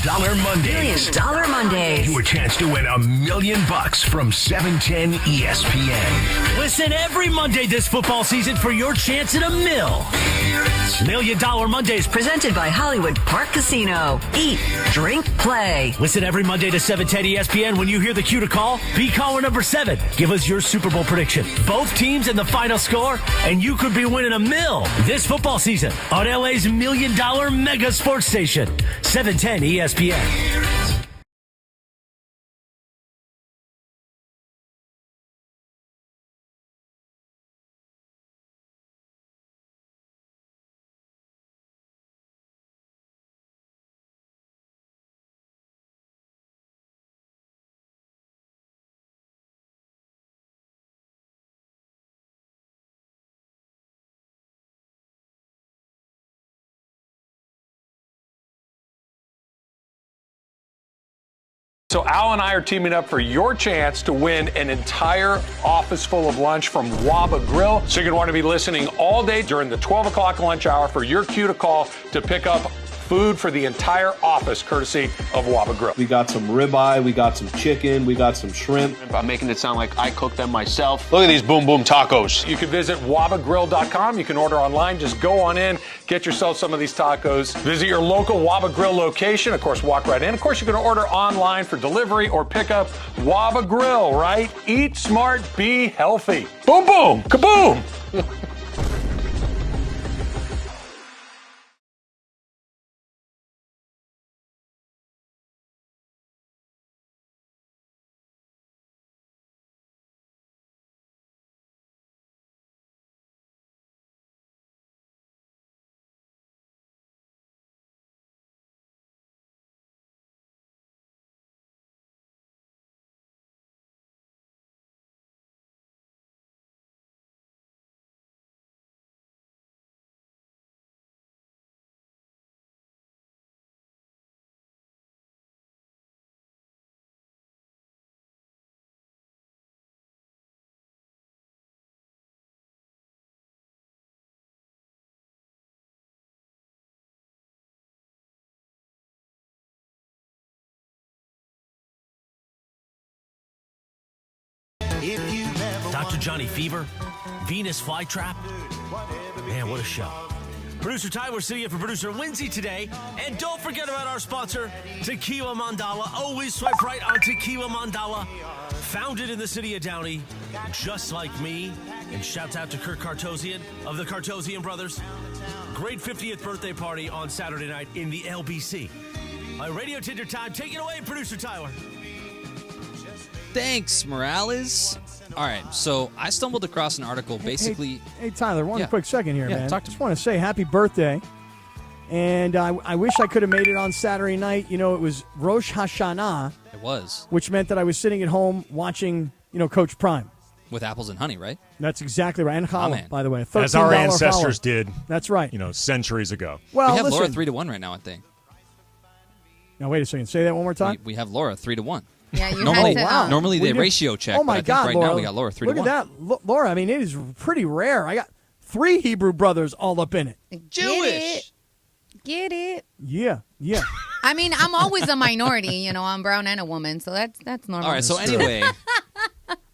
D: Mondays.
E: $1 Million Mondays.
D: Your chance to win $1 million from 710 ESPN.
F: Listen every Monday this football season for your chance at $1 million. $1 Million Mondays.
E: Presented by Hollywood Park Casino. Eat, drink, play.
F: Listen every Monday to 710 ESPN. When you hear the cue to call, be caller number 7. Give us your Super Bowl prediction. Both teams and the final score, and you could be winning $1 million this football season on LA's $1 Million Mega Sports Station. 710 ESPN.
L: So Al and I are teaming up for your chance to win an entire office full of lunch from Waba Grill. So you're going to want to be listening all day during the 12 o'clock lunch hour for your cue to call to pick up food for the entire office, courtesy of Waba Grill.
M: We got some ribeye, we got some chicken, we got some shrimp.
N: I'm making it sound like I cooked them myself. Look at these boom boom tacos.
L: You can visit wabagrill.com. You can order online. Just go on in, get yourself some of these tacos. Visit your local Waba Grill location. Of course, walk right in. Of course, you can order online for delivery or pickup. Waba Grill, right? Eat smart, be healthy. Boom boom, kaboom.
F: Dr. Johnny Fever, Venus Flytrap. Man, what a show. Producer Ty, we're sitting in for producer Lindsay today. And don't forget about our sponsor, Tequila Mandala. Always swipe right on Tequila Mandala. Founded in the city of Downey, just like me. And shouts out to Kirk Kartosian of the Kartosian Brothers. Great 50th birthday party on Saturday night in the LBC. Radio Tinder time. Take it away, producer Tyler.
K: Thanks, Morales. All right, so I stumbled across an article basically.
A: Hey Tyler, one
K: Yeah.
A: quick second here,
K: Yeah,
A: man.
K: talk to
A: Just want to say happy birthday. And I wish I could have made it on Saturday night. You know, it was Rosh Hashanah.
K: It was.
A: Which meant that I was sitting at home watching, Coach Prime.
K: With apples and honey, right?
A: That's exactly right. And challah,
K: man.
A: by the way.
B: As our
A: $13
B: ancestors
A: challah.
B: did.
A: That's right.
B: Centuries ago.
A: Well,
K: we have Laura
A: listen.
K: 3-1 right now, I think.
A: Now, wait a second. Say that one more time.
K: We have Laura 3-1.
C: Yeah, you
K: normally,
C: had to.
K: normally they
A: We do-
K: ratio check.
A: Oh, my
K: but I think
A: God,
K: right
A: Laura.
K: now we got Laura 3-1.
A: Look at that. Laura, I mean, it is pretty rare. I got 3 Hebrew brothers all up in it.
C: Jewish. Get it?
A: Yeah.
C: I mean, I'm always a minority. I'm brown and a woman, so that's normal.
K: All right, so anyway,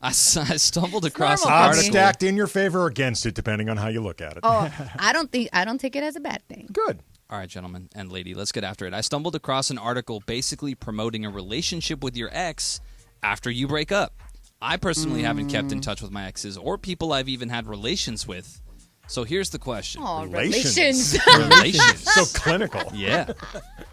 K: I stumbled across an
B: Odds
K: article.
B: stacked in your favor or against it, depending on how you look at it.
C: Oh, I don't take it as a bad thing.
B: Good.
K: All right, gentlemen and lady, let's get after it. I stumbled across an article basically promoting a relationship with your ex after you break up. I personally haven't kept in touch with my exes or people I've even had relations with. So here's the question.
C: Oh, relations.
K: Relations.
B: So clinical.
K: Yeah.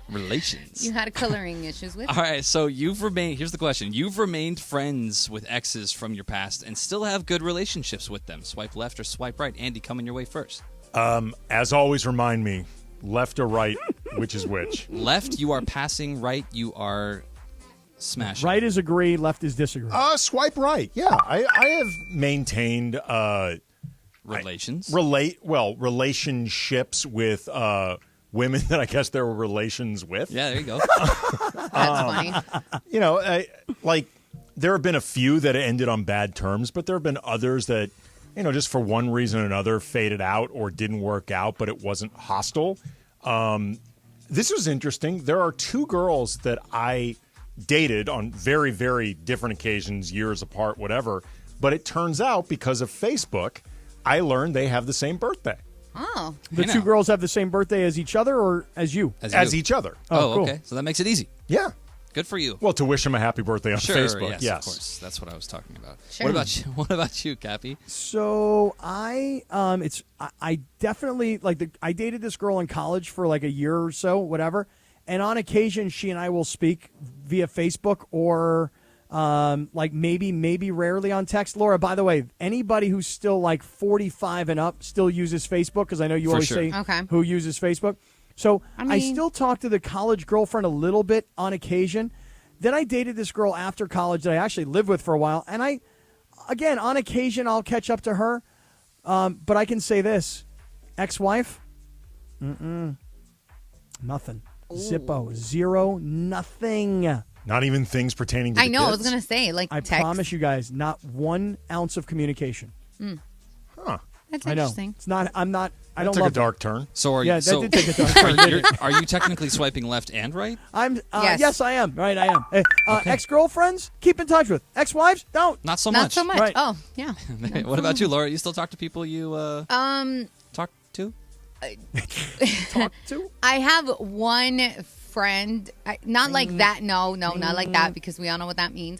K: Relations.
C: You had coloring issues with.
K: All right, so here's the question. You've remained friends with exes from your past and still have good relationships with them. Swipe left or swipe right. Andy, coming your way first.
B: As always, remind me, left or right, which is which?
K: Left, you are passing. Right, you are smashing.
A: Right is agree, left is disagree.
B: Swipe right. Yeah, I have maintained
K: relations.
B: Relationships with women that I guess there were relations with.
K: Yeah, there you go.
C: That's funny.
B: There have been a few that ended on bad terms, but there have been others that, just for one reason or another faded out or didn't work out, but it wasn't hostile. This was interesting. There are 2 girls that I dated on very, very different occasions, years apart, whatever. But it turns out because of Facebook, I learned they have the same birthday.
C: Oh.
A: The 2 girls have the same birthday as each other or as you?
B: As each other.
K: Oh,
A: cool.
K: okay. So that makes it easy.
B: Yeah.
K: Good for you.
B: Well, to wish them a happy birthday on
K: Sure,
B: Facebook.
K: yes, of course. That's what I was talking about.
C: Sure.
K: What about you? What about you, Kappy?
A: So I definitely I dated this girl in college for like a year or so, whatever. And on occasion, she and I will speak via Facebook or maybe rarely on text. Laura, by the way, anybody who's still like 45 and up still uses Facebook because I know you
K: For
A: always
K: sure.
A: say
C: Okay.
A: who uses Facebook. So I
C: mean-
A: still talk to the college girlfriend a little bit on occasion. Then I dated this girl after college that I actually lived with for a while. And again, on occasion, I'll catch up to her. But I can say this. Ex-wife? Nothing. Zippo. 0. Nothing.
B: Not even things pertaining to
C: I
B: the
C: know. I was
B: kids?
C: gonna say
A: I
C: text.
A: promise you guys, not 1 ounce of communication.
B: Huh.
C: That's
A: I know.
C: interesting.
A: It's not. I'm not. I don't
B: Took a
A: love
B: dark turn.
K: So are
A: Yeah,
K: you?
A: that
K: So
A: did take a dark turn, didn't it?
K: are you technically swiping left and right?
A: I'm.
C: Yes.
A: Yes, I am. Right, I am. Ex-girlfriends, keep in touch with. Ex-wives, don't.
K: Not so
C: Not
K: much.
C: so much.
A: Right.
C: Oh, yeah.
K: What about you, Laura? You still talk to people you talk to?
A: Talk to.
C: I have one friend, not like that. No, not like that, because we all know what that means.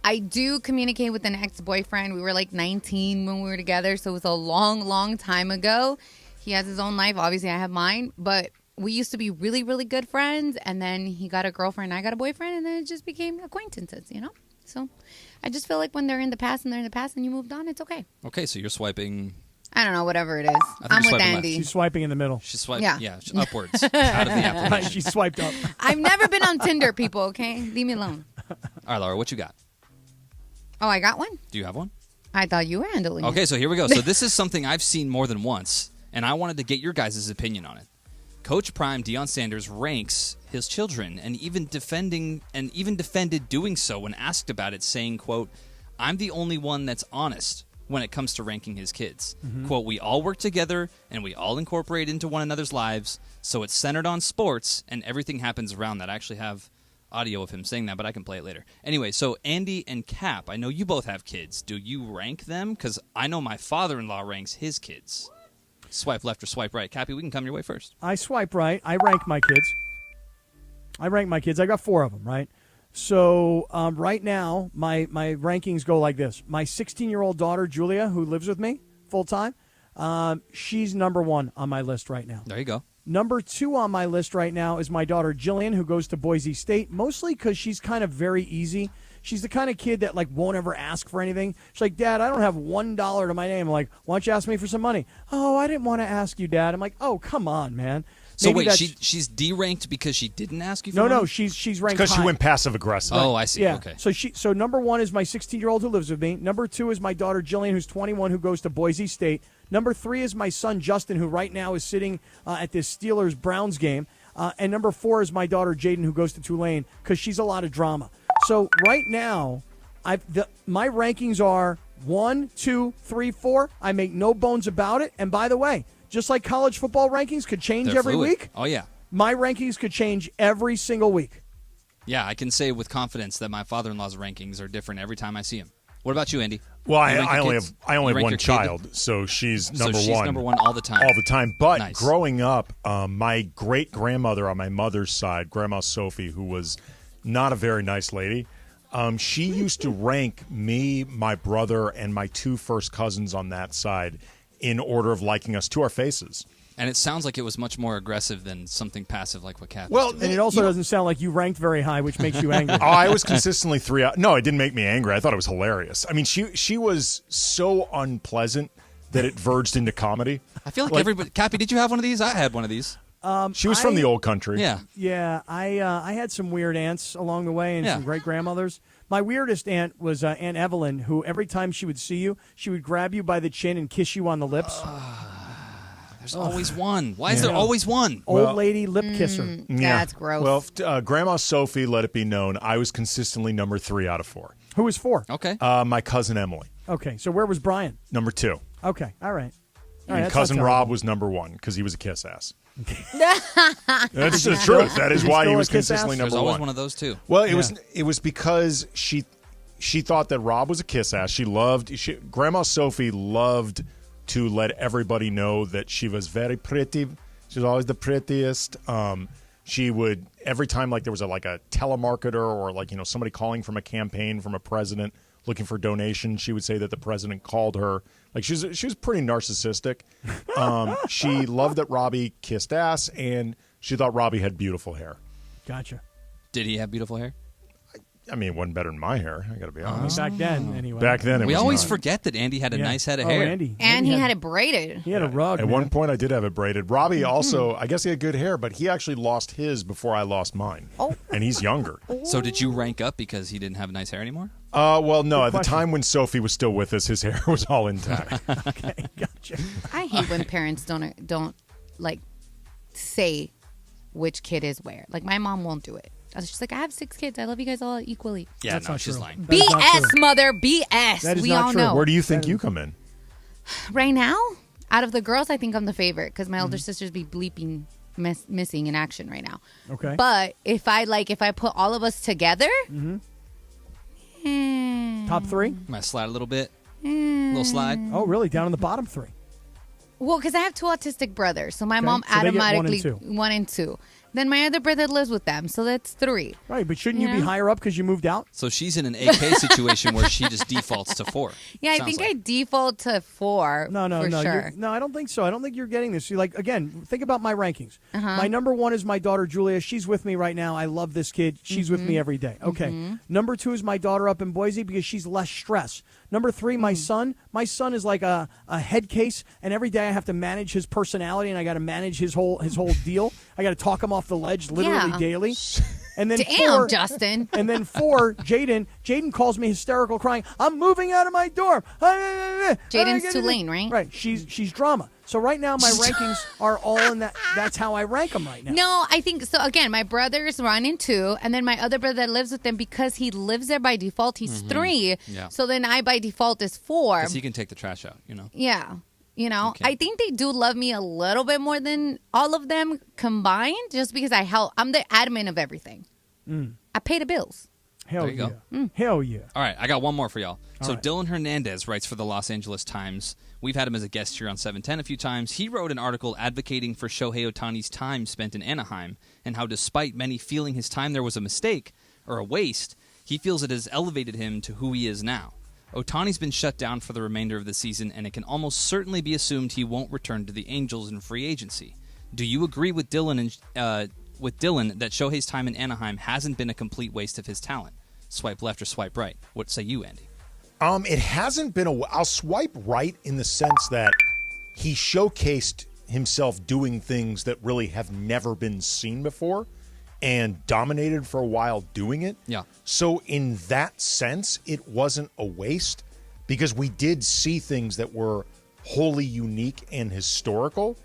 C: I do communicate with an ex-boyfriend. We were like 19 when we were together, so it was a long, long time ago. He has his own life. Obviously, I have mine, but we used to be really, really good friends, and then he got a girlfriend, I got a boyfriend, and then it just became acquaintances, So I just feel like when they're in the past and you moved on, it's okay.
K: Okay, so you're swiping.
C: I don't know, whatever it is.
K: think
C: I'm
K: you're
C: with
K: swiping
C: Andy.
A: She's swiping in the middle.
K: She's swiping.
C: Yeah.
K: Yeah, upwards out of the application.
A: She swiped up.
C: I've never been on Tinder, people, okay? Leave me alone.
K: All right, Laura, what you got?
C: Oh, I got one?
K: Do you have one?
C: I thought you were handling it.
K: Okay, so here we go. So this is something I've seen more than once, and I wanted to get your guys' opinion on it. Coach Prime Deion Sanders ranks his children and even defended doing so when asked about it, saying, quote, "I'm the only one that's honest when it comes to ranking his kids." Quote, "We all work together and we all incorporate into one another's lives, so it's centered on sports and everything happens around that." I actually have audio of him saying that, but I can play it later. Anyway, so Andy and Cap, I know you both have kids. Do you rank them? Because I know my father-in-law ranks his kids. Swipe left or swipe right. Kappy, we can come your way first.
A: I swipe right. I rank my kids. I got 4 of them, right? So right now, my rankings go like this. My 16-year-old daughter, Julia, who lives with me full-time, she's number 1 on my list right now.
K: There you go.
A: Number 2 on my list right now is my daughter, Jillian, who goes to Boise State, mostly because she's kind of very easy. She's the kind of kid that, like, won't ever ask for anything. She's like, Dad, I don't have $1 to my name. I'm like, why don't you ask me for some money? Oh, I didn't want to ask you, Dad. I'm like, oh, come on, man.
K: So
A: Maybe
K: wait, she's D-ranked because she didn't ask you for
A: No,
K: money?
A: she's ranked
B: Because she
A: high.
B: went passive aggressive.
K: Oh, I see.
A: Yeah.
K: Okay.
A: So number 1 is my 16-year-old who lives with me. Number 2 is my daughter Jillian, who's 21, who goes to Boise State. Number 3 is my son Justin, who right now is sitting at this Steelers-Browns game. And number 4 is my daughter Jaden, who goes to Tulane, because she's a lot of drama. So right now, my rankings are 1, 2, 3, 4. I make no bones about it. And by the way, just like college football rankings could change
K: They're
A: every
K: fluid.
A: week,
K: Oh, yeah.
A: my rankings could change every single week.
K: Yeah, I can say with confidence that my father-in-law's rankings are different every time I see him. What about you, Andy?
B: Well,
K: You rank
B: I
K: your
B: only
K: kids?
B: have
K: You rank
B: one
K: your kid?
B: child, so she's number
K: So she's
B: one.
K: number 1 all the time.
B: All the time. But
K: Nice.
B: growing up, my great-grandmother on my mother's side, Grandma Sophie, who was not a very nice lady, she used to rank me, my brother, and my 2 first cousins on that side in order of liking us to our faces.
K: And it sounds like it was much more aggressive than something passive like what Kappy
B: Well,
K: doing.
A: And it also doesn't sound like you ranked very high, which makes you angry.
B: Oh, I was consistently 3 out. No, it didn't make me angry. I thought it was hilarious. I mean, she was so unpleasant that it verged into comedy.
K: I feel like everybody... Kappy, did you have one of these? I had one of these.
B: She was from the old country.
K: Yeah.
A: Yeah, I had some weird aunts along the way and
K: Yeah.
A: some great-grandmothers. My weirdest aunt was Aunt Evelyn, who every time she would see you, she would grab you by the chin and kiss you on the lips.
K: There's always one. Why is there always one?
A: Old lady lip kisser.
C: That's gross.
B: Well, Grandma Sophie, let it be known, I was consistently number 3 out of 4.
A: Who was 4?
K: Okay.
B: My cousin Emily,
A: Okay, so where was Brian?
B: number 2.
A: Okay, all right.
B: And cousin Rob was number 1 because he was a kiss ass. That's the truth. That is why he was consistently number
K: There's always
B: 1.
K: one of those, too.
B: Well, it was because she thought that Rob was a kiss ass. Grandma Sophie loved to let everybody know that she was very pretty. She was always the prettiest. She would, every time like there was a telemarketer or somebody calling from a campaign from a president looking for donations, she would say that the president called her. Like she was pretty narcissistic. She loved that Robbie kissed ass, and she thought Robbie had beautiful hair.
A: Gotcha.
K: Did he have beautiful hair?
B: I mean, it wasn't better than my hair. I got to be honest.
A: Back then, anyway.
B: Back then,
K: We
B: was
K: always
B: not.
K: forget that Andy had a
A: Yeah.
K: nice head of
A: Oh,
K: hair.
A: Andy.
C: And he had it braided.
A: He had a rug.
B: At
A: man.
B: one point, I did have it braided. Robbie also, I guess he had good hair, but he actually lost his before I lost mine.
C: Oh.
B: And he's younger.
K: So did you rank up because he didn't have nice hair anymore?
B: Well, no. At the
A: question.
B: time when Sophie was still with us, his hair was all intact.
A: Okay, gotcha.
C: I hate when parents don't like say which kid is where. Like my mom won't do it. I was just like, I have 6 kids. I love you guys all equally.
K: Yeah,
A: That's
K: no,
A: not
K: she's
A: true.
K: lying.
A: That is not
C: BS,
A: true.
C: mother, BS.
A: That is
C: We
A: not
C: all
A: true.
C: know.
B: Where do you think you come in?
C: Right now, out of the girls, I think I'm the favorite because my
A: Mm-hmm.
C: older sisters be bleeping missing in action right now.
A: Okay.
C: But if I put all of us together,
A: Top 3?
K: Might slide a little bit. Little slide.
A: Oh, really? Down in the bottom 3.
C: well, because I have 2 autistic brothers, so my
A: Okay,
C: mom
A: so they get 1 and
C: automatically
A: 2.
C: 1 and 2. Then my other brother lives with them, so that's 3.
A: Right, but shouldn't you be
C: Yeah.
A: higher up because you moved out?
K: So she's in an AK situation where she just defaults to 4.
C: Yeah, I
K: Sounds
C: think
K: like.
C: I default to 4.
A: No,
C: for
A: no.
C: sure.
A: No, I don't think so. I don't think you're getting this. You again, think about my rankings.
C: Uh-huh.
A: My number 1 is my daughter Julia. She's with me right now. I love this kid. She's with
C: Mm-hmm.
A: me every day. Okay. Number 2 is my daughter up in Boise because she's less stress. Number 3, my
C: Mm.
A: son. My son is like a head case, and every day I have to manage his personality, and I got to manage his whole deal. I got to talk him off the ledge literally
C: Yeah.
A: daily. And then
C: Damn,
A: 4,
C: Justin.
A: And then 4, Jaden. Jaden calls me hysterical, crying, "I'm moving out of my dorm."
C: Jaden's Tulane, right?
A: Right. She's drama. So right now my rankings are all in that. That's how I rank them right now.
C: No, I think so. Again, my brother's running 2, and then my other brother that lives with them because he lives there by default. He's 3.
K: Yeah.
C: So then I by default is 4.
K: Because he can take the trash out, you know.
C: Yeah. You know,
K: Okay.
C: I think they do love me a little bit more than all of them combined, just because I'm the admin of everything. I pay the bills.
A: Hell
K: There you
A: yeah.
K: go.
A: Hell yeah.
K: All right, I got one more for y'all. So
A: right.
K: Dylan Hernandez writes for the Los Angeles Times. We've had him as a guest here on 710 a few times. He wrote an article advocating for Shohei Ohtani's time spent in Anaheim and how despite many feeling his time there was a mistake or a waste, he feels it has elevated him to who he is now. Ohtani's been shut down for the remainder of the season, and it can almost certainly be assumed he won't return to the Angels in free agency. Do you agree with Dylan that Shohei's time in Anaheim hasn't been a complete waste of his talent? Swipe left or swipe right? What say you, Andy?
B: It hasn't been I'll swipe right in the sense that he showcased himself doing things that really have never been seen before and dominated for a while doing it.
K: Yeah.
B: So in that sense, it wasn't a waste because we did see things that were wholly unique and historical.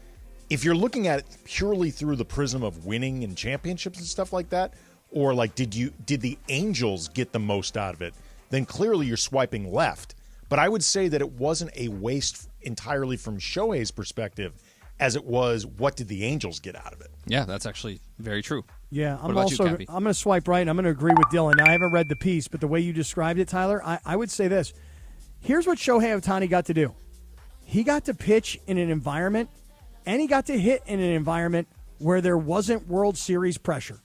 B: If you're looking at it purely through the prism of winning and championships and stuff like that, or like did the Angels get the most out of it, then clearly you're swiping left. But I would say that it wasn't a waste entirely from Shohei's perspective as it was what did the Angels get out of it.
K: Yeah, that's actually very true.
A: Yeah,
K: What about you, Kappy?
A: I'm going to swipe right, and I'm going to agree with Dylan. Now, I haven't read the piece, but the way you described it, Tyler, I would say this. Here's what Shohei Ohtani got to do. He got to pitch in an environment, and he got to hit in an environment where there wasn't World Series pressure.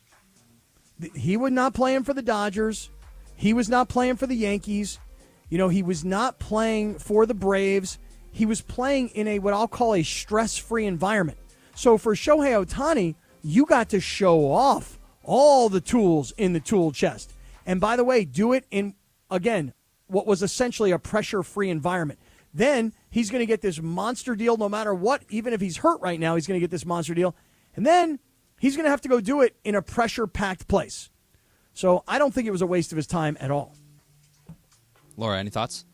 A: He was not playing for the Dodgers. He was not playing for the Yankees. He was not playing for the Braves. He was playing in what I'll call a stress-free environment. So for Shohei Ohtani, you got to show off all the tools in the tool chest. And by the way, do it in, again, what was essentially a pressure-free environment. Then he's going to get this monster deal no matter what. Even if he's hurt right now, he's going to get this monster deal. And then he's going to have to go do it in a pressure-packed place. So I don't think it was a waste of his time at all.
K: Laura, any thoughts?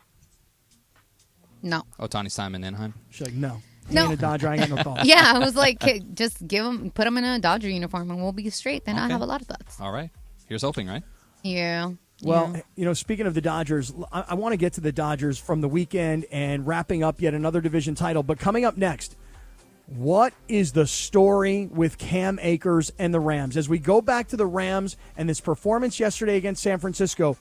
C: No.
K: Ohtani's time in Anaheim?
A: She's like, no. He
C: No.
A: ain't a Dodger. I ain't got no thoughts.
C: Yeah, I was like, just put him in a Dodger uniform and we'll be straight. Then I'll have a lot of thoughts.
K: All right. Here's hoping, right?
C: Yeah.
A: Well, speaking of the Dodgers, I want to get to the Dodgers from the weekend and wrapping up yet another division title. But coming up next, what is the story with Cam Akers and the Rams? As we go back to the Rams and this performance yesterday against San Francisco,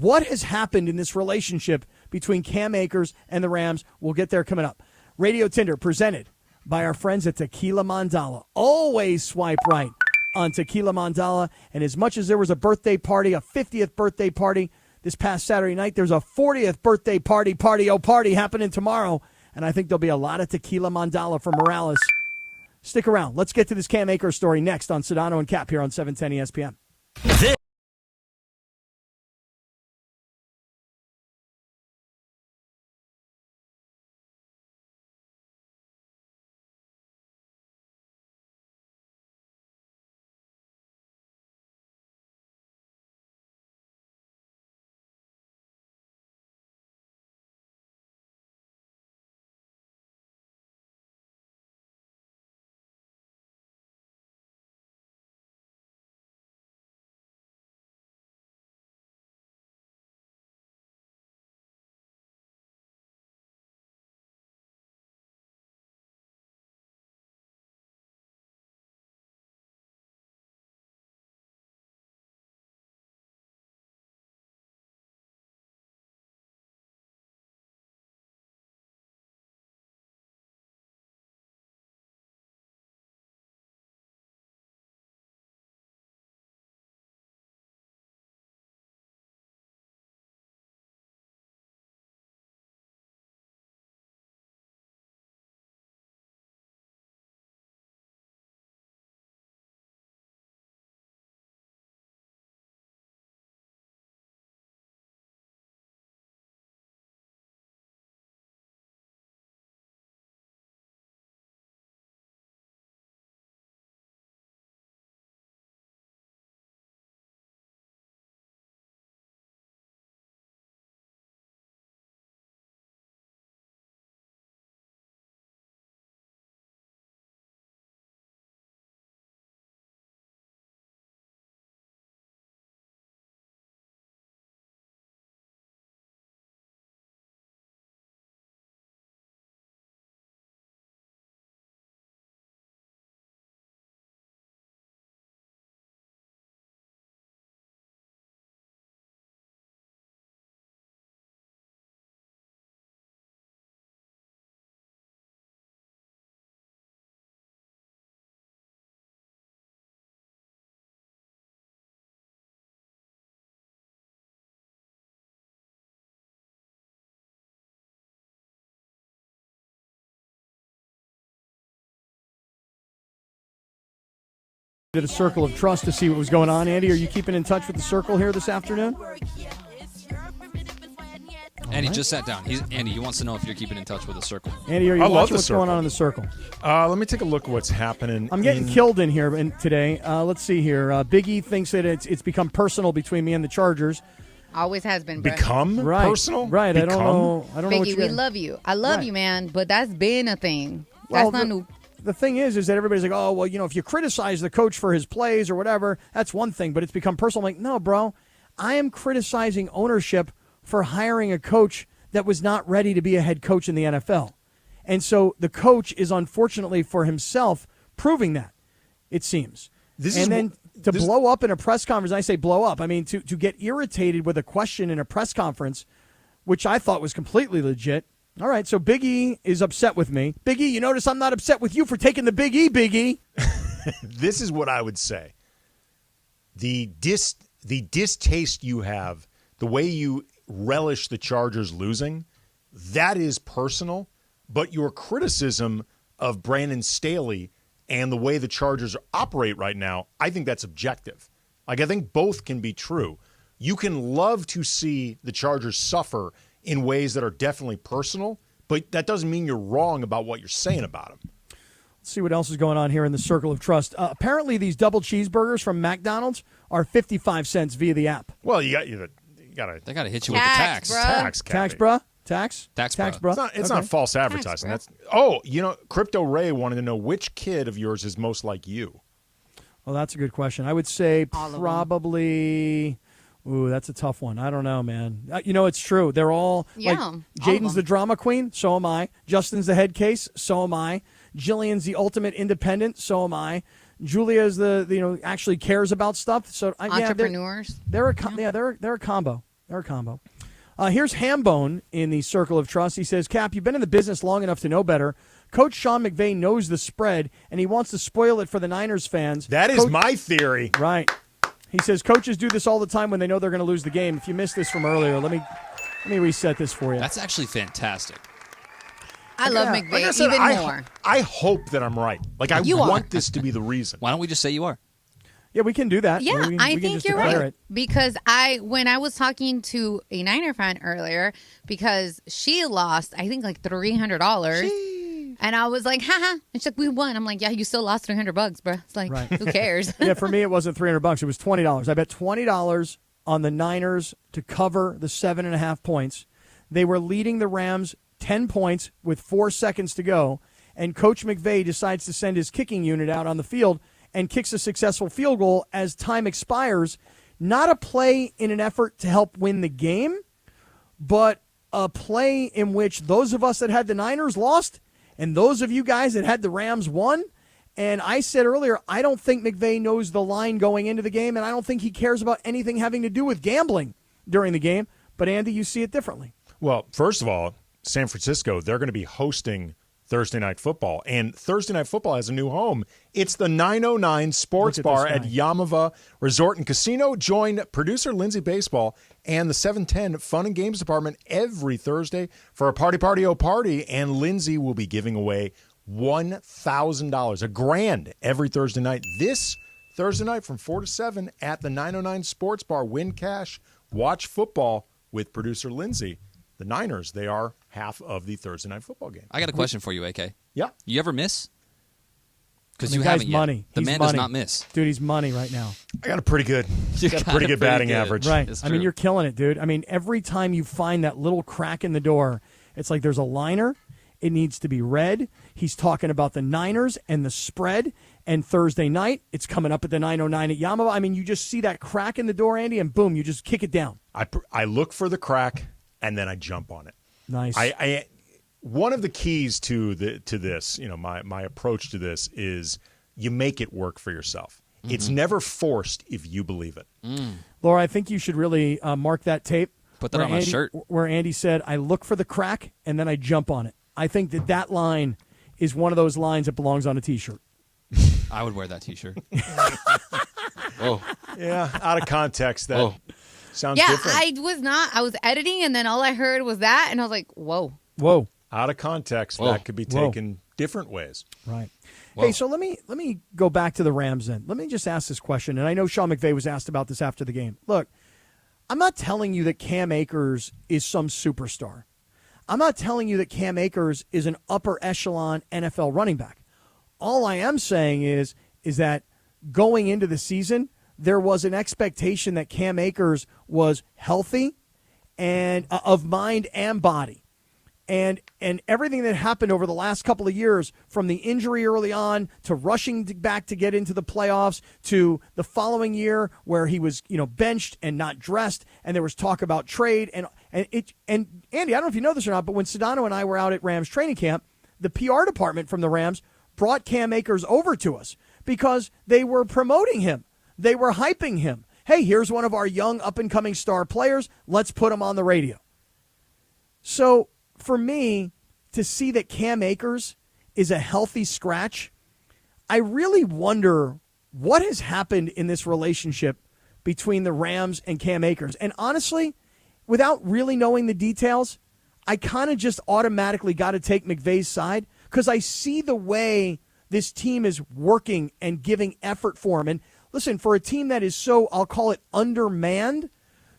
A: what has happened in this relationship between Cam Akers and the Rams? We'll get there coming up. Radio Tinder presented by our friends at Tequila Mandala. Always swipe right on Tequila Mandala. And as much as there was a birthday party, a 50th birthday party this past Saturday night, there's a 40th birthday party happening tomorrow. And I think there'll be a lot of Tequila Mandala for Morales. Stick around. Let's get to this Cam Akers story next on Sedano and Kap here on 710 ESPN. Did a circle of trust to see what was going on. Andy, are you keeping in touch with the circle here this afternoon?
K: Andy just sat down. Andy, he wants to know if you're keeping in touch with the circle.
A: Andy, are you watching what's going on in the circle?
B: Let me take a look at what's happening.
A: I'm getting killed in here today. Let's see here. Big E thinks that it's become personal between me and the Chargers.
C: Always has been, bro.
B: Personal?
A: Right. I don't know
C: Biggie,
A: what
C: we love you. I love you, man, but that's been a thing. That's not new.
A: The thing is that everybody's like, oh, well, if you criticize the coach for his plays or whatever, that's one thing, but it's become personal. I'm like, no, bro, I am criticizing ownership for hiring a coach that was not ready to be a head coach in the NFL. And so the coach is unfortunately for himself proving that, it seems. To blow up in a press conference, I say blow up. I mean, to get irritated with a question in a press conference, which I thought was completely legit. All right, so Big E is upset with me. Big E, you notice I'm not upset with you for taking the Big E, Big E.
B: This is what I would say. The distaste you have, the way you relish the Chargers losing, that is personal, but your criticism of Brandon Staley and the way the Chargers operate right now, I think that's objective. I think both can be true. You can love to see the Chargers suffer in ways that are definitely personal, but that doesn't mean you're wrong about what you're saying about them.
A: Let's see what else is going on here in the circle of trust. Apparently, these double cheeseburgers from McDonald's are 55 cents via the app.
B: Well, they got
K: to hit you with the tax.
A: Tax, bro. Tax, bro.
B: It's not false advertising. Crypto Ray wanted to know which kid of yours is most like you.
A: Well, that's a good question. I would say probably. Ooh, that's a tough one. I don't know, man. It's true. They're all Jaden's the drama queen. So am I. Justin's the head case. So am I. Jillian's the ultimate independent. So am I. Julia's actually cares about stuff. So
C: entrepreneurs.
A: They're a combo. They're a combo. Here's Hambone in the circle of trust. He says, Cap, you've been in the business long enough to know better. Coach Sean McVay knows the spread, and he wants to spoil it for the Niners fans.
B: That is my theory.
A: Right. He says coaches do this all the time when they know they're going to lose the game. If you missed this from earlier, let me reset this for you.
K: That's actually fantastic.
C: I love McVay even more.
B: I hope that I'm right. I want this to be the reason.
K: Why don't we just say you are?
A: Yeah, we can do that.
C: Yeah, I think you're right. Because when I was talking to a Niner fan earlier, because she lost, I think $300. And I was like, haha. And she's like, we won. I'm like, yeah, you still lost $300, bro. It's like, who cares?
A: Yeah, for me, it wasn't $300. It was $20. I bet $20 on the Niners to cover the 7.5 points. They were leading the Rams 10 points with 4 seconds to go. And Coach McVay decides to send his kicking unit out on the field and kicks a successful field goal as time expires. Not a play in an effort to help win the game, but a play in which those of us that had the Niners lost, and those of you guys that had the Rams won. And I said earlier, I don't think McVay knows the line going into the game, and I don't think he cares about anything having to do with gambling during the game. But, Andy, you see it differently.
B: Well, first of all, San Francisco, they're going to be hosting Thursday Night Football. And Thursday Night Football has a new home. It's the 909 Sports Bar at Yamava Resort and Casino. Join producer Lindsay Baseball and the 710 Fun and Games Department every Thursday for a party. And Lindsay will be giving away $1,000, $1,000 every Thursday night. This Thursday night from 4 to 7 at the 909 Sports Bar. Win cash, watch football with producer Lindsay. The Niners, they are half of the Thursday Night Football game.
K: I got a question for you, AK.
B: Yeah.
K: You ever miss? Because
A: you
K: haven't
A: money.
K: yet. The man does not miss.
A: Dude, he's money right now.
B: I got a pretty good batting average.
A: Right. I mean, you're killing it, dude. I mean, every time you find that little crack in the door, it's like there's a liner. It needs to be read. He's talking about the Niners and the spread. And Thursday night, it's coming up at the 909 at Yamava. I mean, you just see that crack in the door, Andy, and boom, you just kick it down.
B: I look for the crack, and then I jump on it.
A: Nice.
B: One of the keys to this, my approach to this is you make it work for yourself. Mm-hmm. It's never forced if you believe it.
A: Laura, I think you should really mark that tape.
K: Put that on my shirt.
A: Where Andy said, I look for the crack, and then I jump on it. I think that line is one of those lines that belongs on a T-shirt.
K: I would wear that T-shirt.
B: Whoa. Yeah, out of context, that sounds different.
C: I was editing, and then all I heard was that, and I was like, whoa.
A: Whoa.
B: Out of context, that could be taken different ways.
A: Right. Hey, so let me go back to the Rams then. Let me just ask this question, and I know Sean McVay was asked about this after the game. Look, I'm not telling you that Cam Akers is some superstar. I'm not telling you that Cam Akers is an upper echelon NFL running back. All I am saying is that going into the season, there was an expectation that Cam Akers was healthy and of mind and body. And everything that happened over the last couple of years, from the injury early on to rushing back to get into the playoffs to the following year where he was, benched and not dressed, and there was talk about trade. And Andy, I don't know if you know this or not, but when Sedano and I were out at Rams training camp, the PR department from the Rams brought Cam Akers over to us because they were promoting him. They were hyping him. Hey, here's one of our young up-and-coming star players. Let's put him on the radio. So for me, to see that Cam Akers is a healthy scratch, I really wonder what has happened in this relationship between the Rams and Cam Akers. And honestly, without really knowing the details, I kind of just automatically got to take McVay's side because I see the way this team is working and giving effort for him. And listen, for a team that is so, I'll call it undermanned,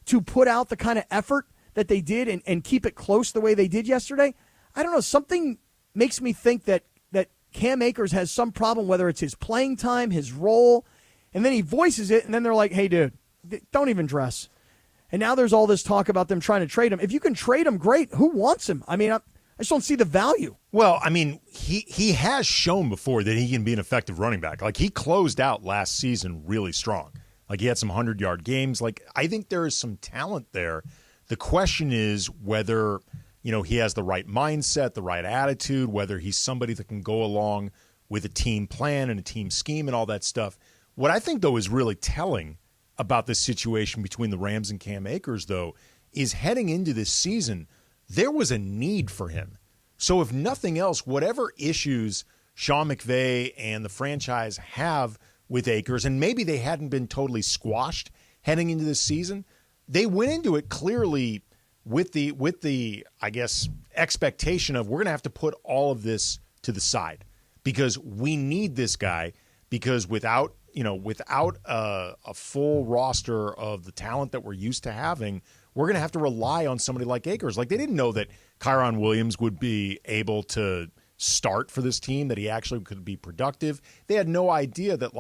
A: to put out the kind of effort that they did and keep it close the way they did yesterday, I don't know, something makes me think that Cam Akers has some problem, whether it's his playing time, his role, and then he voices it, and then they're like, hey, dude, don't even dress. And now there's all this talk about them trying to trade him. If you can trade him, great. Who wants him? I mean, I just don't see the value.
B: Well, I mean, he has shown before that he can be an effective running back. Like, he closed out last season really strong. Like, he had some 100-yard games. Like, I think there is some talent there. The question is whether, he has the right mindset, the right attitude, whether he's somebody that can go along with a team plan and a team scheme and all that stuff. What I think, though, is really telling about this situation between the Rams and Cam Akers, though, is heading into this season, there was a need for him. So if nothing else, whatever issues Sean McVay and the franchise have with Akers, and maybe they hadn't been totally squashed heading into this season, they went into it clearly with the I guess, expectation of we're going to have to put all of this to the side because we need this guy, because without a full roster of the talent that we're used to having, we're going to have to rely on somebody like Akers. Like, they didn't know that Kyron Williams would be able to start for this team, that he actually could be productive. They had no idea that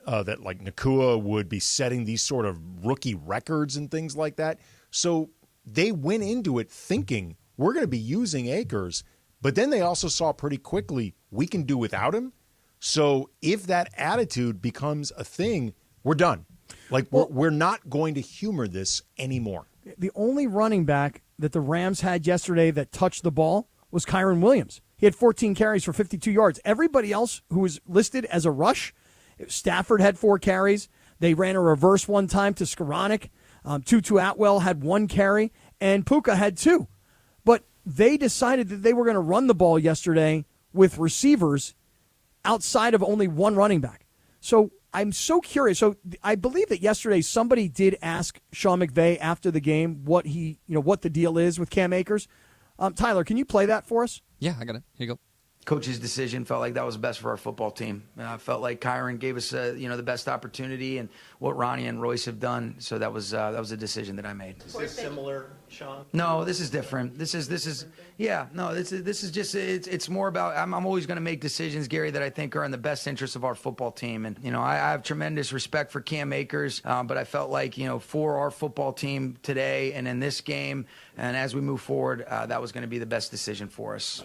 B: Nakua would be setting these sort of rookie records and things like that. So they went into it thinking we're going to be using Akers, but then they also saw pretty quickly we can do without him. So if that attitude becomes a thing, we're done. Like, we're not going to humor this anymore.
A: The only running back that the Rams had yesterday that touched the ball was Kyron Williams. He had 14 carries for 52 yards. Everybody else who was listed as a rush, Stafford had 4 carries. They ran a reverse one time to Skoranek. Tutu Atwell had 1 carry, and Puka had 2. But they decided that they were going to run the ball yesterday with receivers outside of only one running back. So I'm so curious. So I believe that yesterday somebody did ask Sean McVay after the game what the deal is with Cam Akers. Tyler, can you play that for us?
K: Yeah, I got it. Here you go.
T: Coach's decision felt like that was best for our football team. Felt like Kyron gave us the best opportunity and what Ronnie and Royce have done. So that was a decision that I made.
U: Is this similar, Sean?
T: No, this is different. This is just it's more about I'm always going to make decisions, Gary, that I think are in the best interest of our football team. And I have tremendous respect for Cam Akers, but I felt like for our football team today and in this game and as we move forward, that was going to be the best decision for us.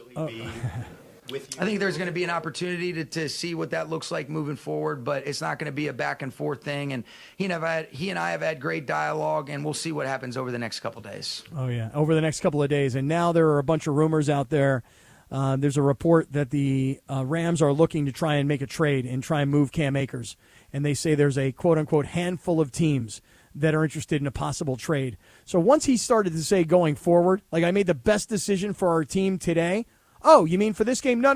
T: I think there's going to be an opportunity to see what that looks like moving forward, but it's not going to be a back and forth thing. And he and I have had great dialogue, and we'll see what happens over the next couple of days.
A: Oh yeah, over the next couple of days. And now there are a bunch of rumors out there. There's a report that the Rams are looking to try and make a trade and try and move Cam Akers. And they say there's a quote-unquote handful of teams that are interested in a possible trade. So once he started to say going forward, like, I made the best decision for our team today. Oh, you mean for this game? No.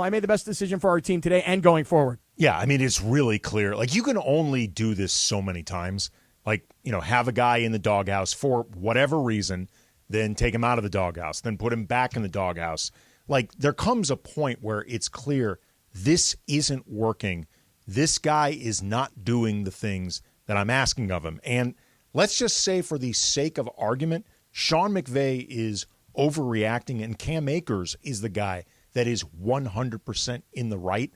A: I made the best decision for our team today and going forward.
B: Yeah, I mean, it's really clear. Like, you can only do this so many times. Like, have a guy in the doghouse for whatever reason, then take him out of the doghouse, then put him back in the doghouse. Like, there comes a point where it's clear this isn't working. This guy is not doing the things that I'm asking of him. And let's just say, for the sake of argument, Sean McVay is overreacting and Cam Akers is the guy that is 100% in the right.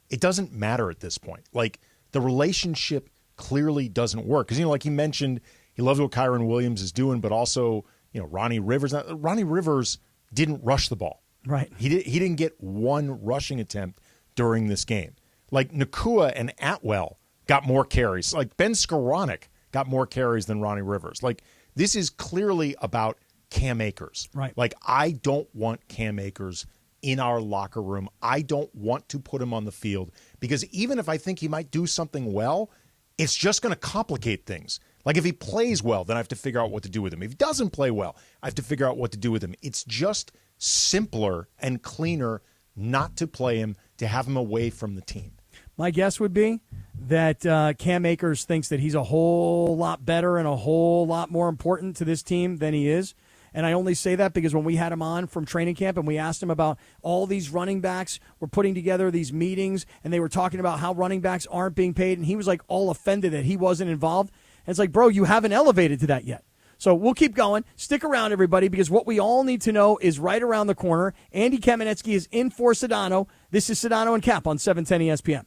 B: It doesn't matter at this point. Like, the relationship clearly doesn't work. Because, like he mentioned, he loves what Kyron Williams is doing, but also, Ronnie Rivers. Ronnie Rivers didn't rush the ball.
A: Right.
B: He didn't get one rushing attempt during this game. Like, Nakua and Atwell got more carries. Like, Ben Skoranek got more carries than Ronnie Rivers. Like, this is clearly about Cam Akers.
A: Right.
B: Like, I don't want Cam Akers in our locker room. I don't want to put him on the field because even if I think he might do something well, it's just going to complicate things. Like, if he plays well, then I have to figure out what to do with him. If he doesn't play well, I have to figure out what to do with him. It's just simpler and cleaner not to play him, to have him away from the team.
A: My guess would be that Cam Akers thinks that he's a whole lot better and a whole lot more important to this team than he is. And I only say that because when we had him on from training camp and we asked him about all these running backs, we're putting together these meetings, and they were talking about how running backs aren't being paid, and he was like all offended that he wasn't involved. And it's like, bro, you haven't elevated to that yet. So we'll keep going. Stick around, everybody, because what we all need to know is right around the corner. Andy Kamenetsky is in for Sedano. This is Sedano and Kap on 710 ESPN.